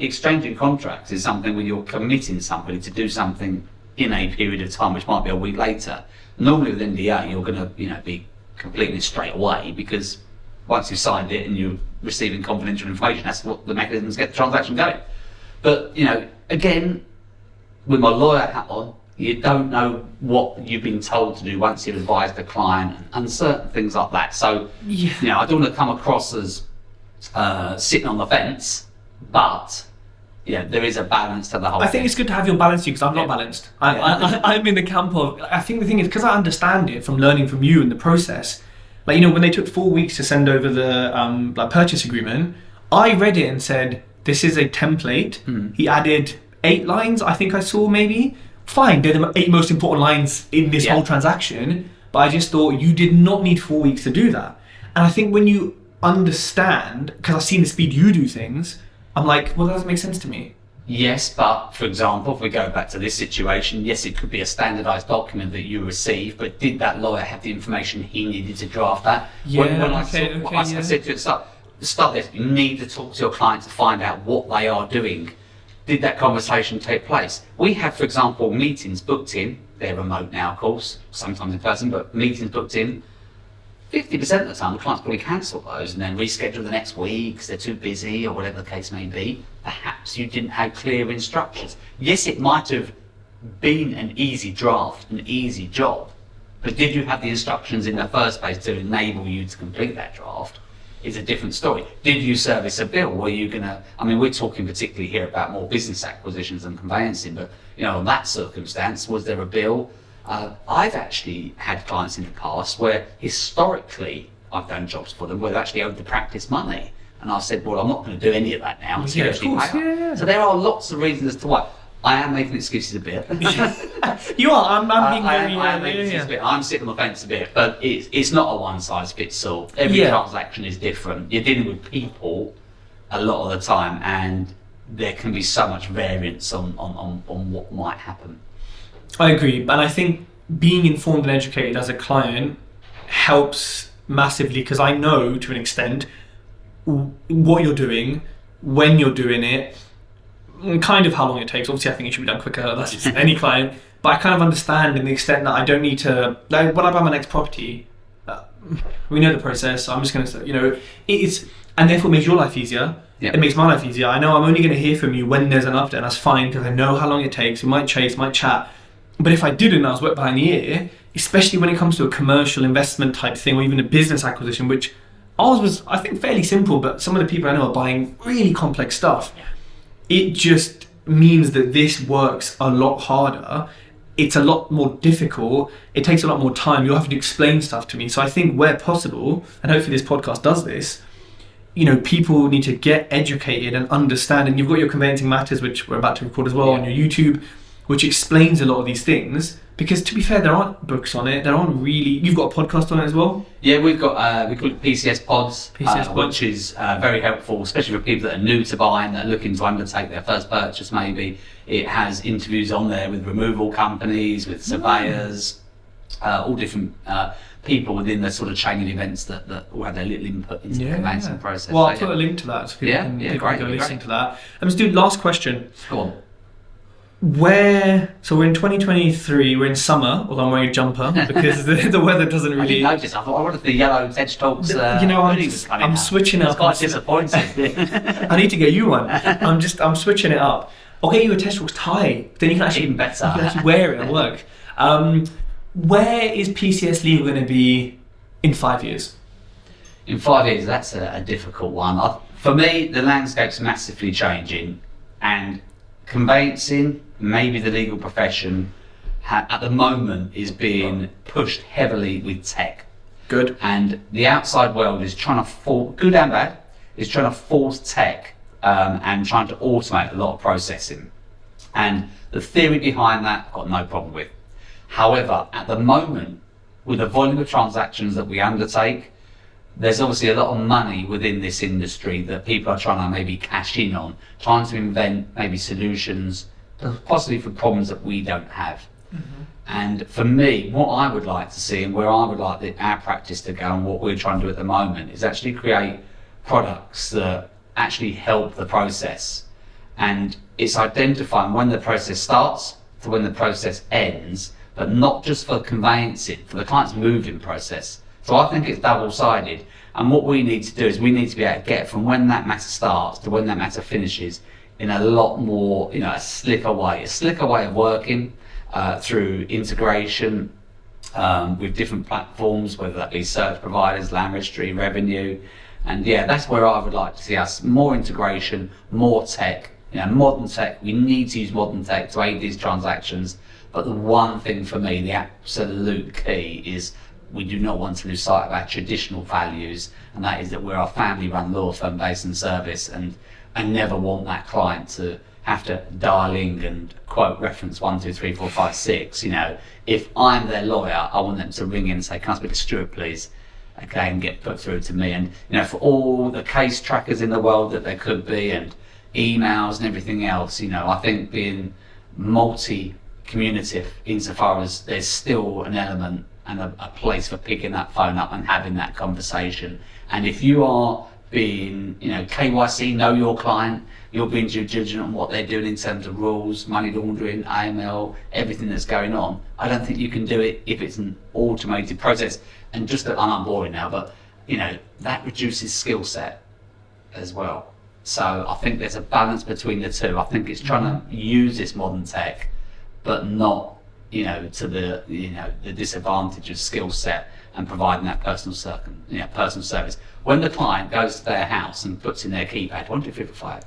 Exchanging contracts is something where you're committing somebody to do something in a period of time, which might be a week later. Normally with NDA, you're going to be completing it straight away, because once you've signed it and you're receiving confidential information, that's what the mechanisms get the transaction going. But again, with my lawyer hat on, you don't know what you've been told to do once you've advised the client and certain things like that. So, I don't want to come across as sitting on the fence, but there is a balance to the whole thing. I think it's good to have your balance, because I'm not balanced. I'm in the camp of, I think the thing is, because I understand it from learning from you in the process, when they took 4 weeks to send over the purchase agreement, I read it and said, this is a template. He added 8 lines, I think I saw maybe. Fine, they're the 8 most important lines in this whole transaction, but I just thought you did not need 4 weeks to do that. And I think when you understand, because I've seen the speed you do things, I'm like, well, that doesn't make sense to me. Yes, but for example, if we go back to this situation, yes, it could be a standardised document that you receive, but did that lawyer have the information he needed to draft that? I said to you at the start this, you need to talk to your client to find out what they are doing. Did that conversation take place? We have, for example, meetings booked in. They're remote now, of course, sometimes in person, but meetings booked in. 50% of the time, the clients probably cancel those and then reschedule the next week because they're too busy or whatever the case may be. Perhaps you didn't have clear instructions. Yes, it might have been an easy draft, an easy job, but did you have the instructions in the first place to enable you to complete that draft? Is a different story. Did you service a bill? Were you we're talking particularly here about more business acquisitions and conveyancing, but in that circumstance, was there a bill? I've actually had clients in the past where historically I've done jobs for them where they actually owed the practice money. And I said, well, I'm not going to do any of that now until you actually pay up. So there are lots of reasons as to why. I am making excuses a bit. You are. I'm being very. I am making excuses a bit. I'm sitting on the fence a bit, but it's not a one size fits all. Every transaction is different. You're dealing with people a lot of the time, and there can be so much variance on what might happen. I agree, and I think being informed and educated as a client helps massively, because I know to an extent what you're doing, when you're doing it, and kind of how long it takes. Obviously, I think it should be done quicker. That's just any client. But I kind of understand in the extent that I don't need to, like when I buy my next property, we know the process. So I'm just going to, it's, and therefore it makes your life easier. Yep. It makes my life easier. I know I'm only going to hear from you when there's an update, and that's fine because I know how long it takes. We might chase, might chat. But if I didn't, I was wet behind the ear, especially when it comes to a commercial investment type thing or even a business acquisition, which ours was, I think, fairly simple, but some of the people I know are buying really complex stuff. It just means that this works a lot harder. It's a lot more difficult. It takes a lot more time. You'll have to explain stuff to me. So I think where possible, and hopefully this podcast does this, people need to get educated and understand. And you've got your Conveyancing Matters, which we're about to record as well on your YouTube, which explains a lot of these things. Because to be fair, there aren't books on it. There aren't really. You've got a podcast on it as well. Yeah, we've got we call it PCS Pods, which is very helpful, especially for people that are new to buying, that are looking to undertake their first purchase. Maybe it has interviews on there with removal companies, with surveyors, all different people within the sort of chain of events that will have their little input into the conveyancing process. Well, I'll put a link to that so people can go listen to that. Let's do last question. Go on. So we're in 2023, we're in summer, although I'm wearing a jumper because the weather doesn't really... I didn't notice, I thought, what if the yellow Edge Talks I'm switching up. Quite disappointed. I need to get you one. I'm switching it up. I'll get you a Edge Talks tie, then you can actually... Even better. You can actually wear it at work. Where is PCS Legal going to be in 5 years? In 5 years, that's a difficult one. For me, the landscape's massively changing, and conveyancing, maybe the legal profession, at the moment is being pushed heavily with tech. Good. And the outside world is trying to force, good and bad, is trying to force tech and trying to automate a lot of processing. And the theory behind that, I've got no problem with. However, at the moment, with the volume of transactions that we undertake, there's obviously a lot of money within this industry that people are trying to maybe cash in on, trying to invent maybe solutions, possibly for problems that we don't have. Mm-hmm. And for me, what I would like to see and where I would like our practice to go and what we're trying to do at the moment is actually create products that actually help the process. And it's identifying when the process starts to when the process ends, but not just for conveyancing, for the client's moving process. So I think it's double-sided, and what we need to do is we need to be able to get from when that matter starts to when that matter finishes in a lot more, a slicker way of working through integration with different platforms, whether that be search providers, land registry, revenue, and that's where I would like to see us, more integration, more tech, modern tech. We need to use modern tech to aid these transactions, but the one thing for me, the absolute key is we do not want to lose sight of our traditional values, and that is that we're a family-run law firm based in service, and I never want that client to have to dial in and quote reference 1, 2, 3, 4, 5, 6. If I'm their lawyer, I want them to ring in and say, "Can I speak to Stuart, please?" Okay, and get put through to me. And for all the case trackers in the world that there could be, and emails and everything else, I think being multi-communicative insofar as there's still an element and a place for picking that phone up and having that conversation. And if you are being, KYC, know your client, you're being due diligent on what they're doing in terms of rules, money laundering, AML, everything that's going on, I don't think you can do it if it's an automated process. And just that, I'm boring now, but that reduces skill set as well. So I think there's a balance between the two. I think it's trying to use this modern tech, but not to the disadvantage of skill set and providing that personal service. When the client goes to their house and puts in their keypad, 1, 2, 3, 4, 5,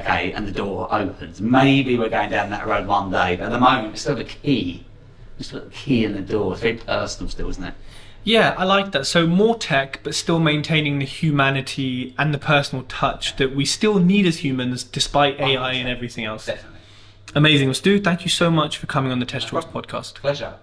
okay, and the door opens, maybe we're going down that road one day, but at the moment it's still the key. Just put the key in the door. It's very personal still, isn't it? Yeah, I like that. So more tech, but still maintaining the humanity and the personal touch that we still need as humans, despite AI and everything else. Definitely. Amazing. Well, Stu, thank you so much for coming on the Test Talks podcast. Pleasure.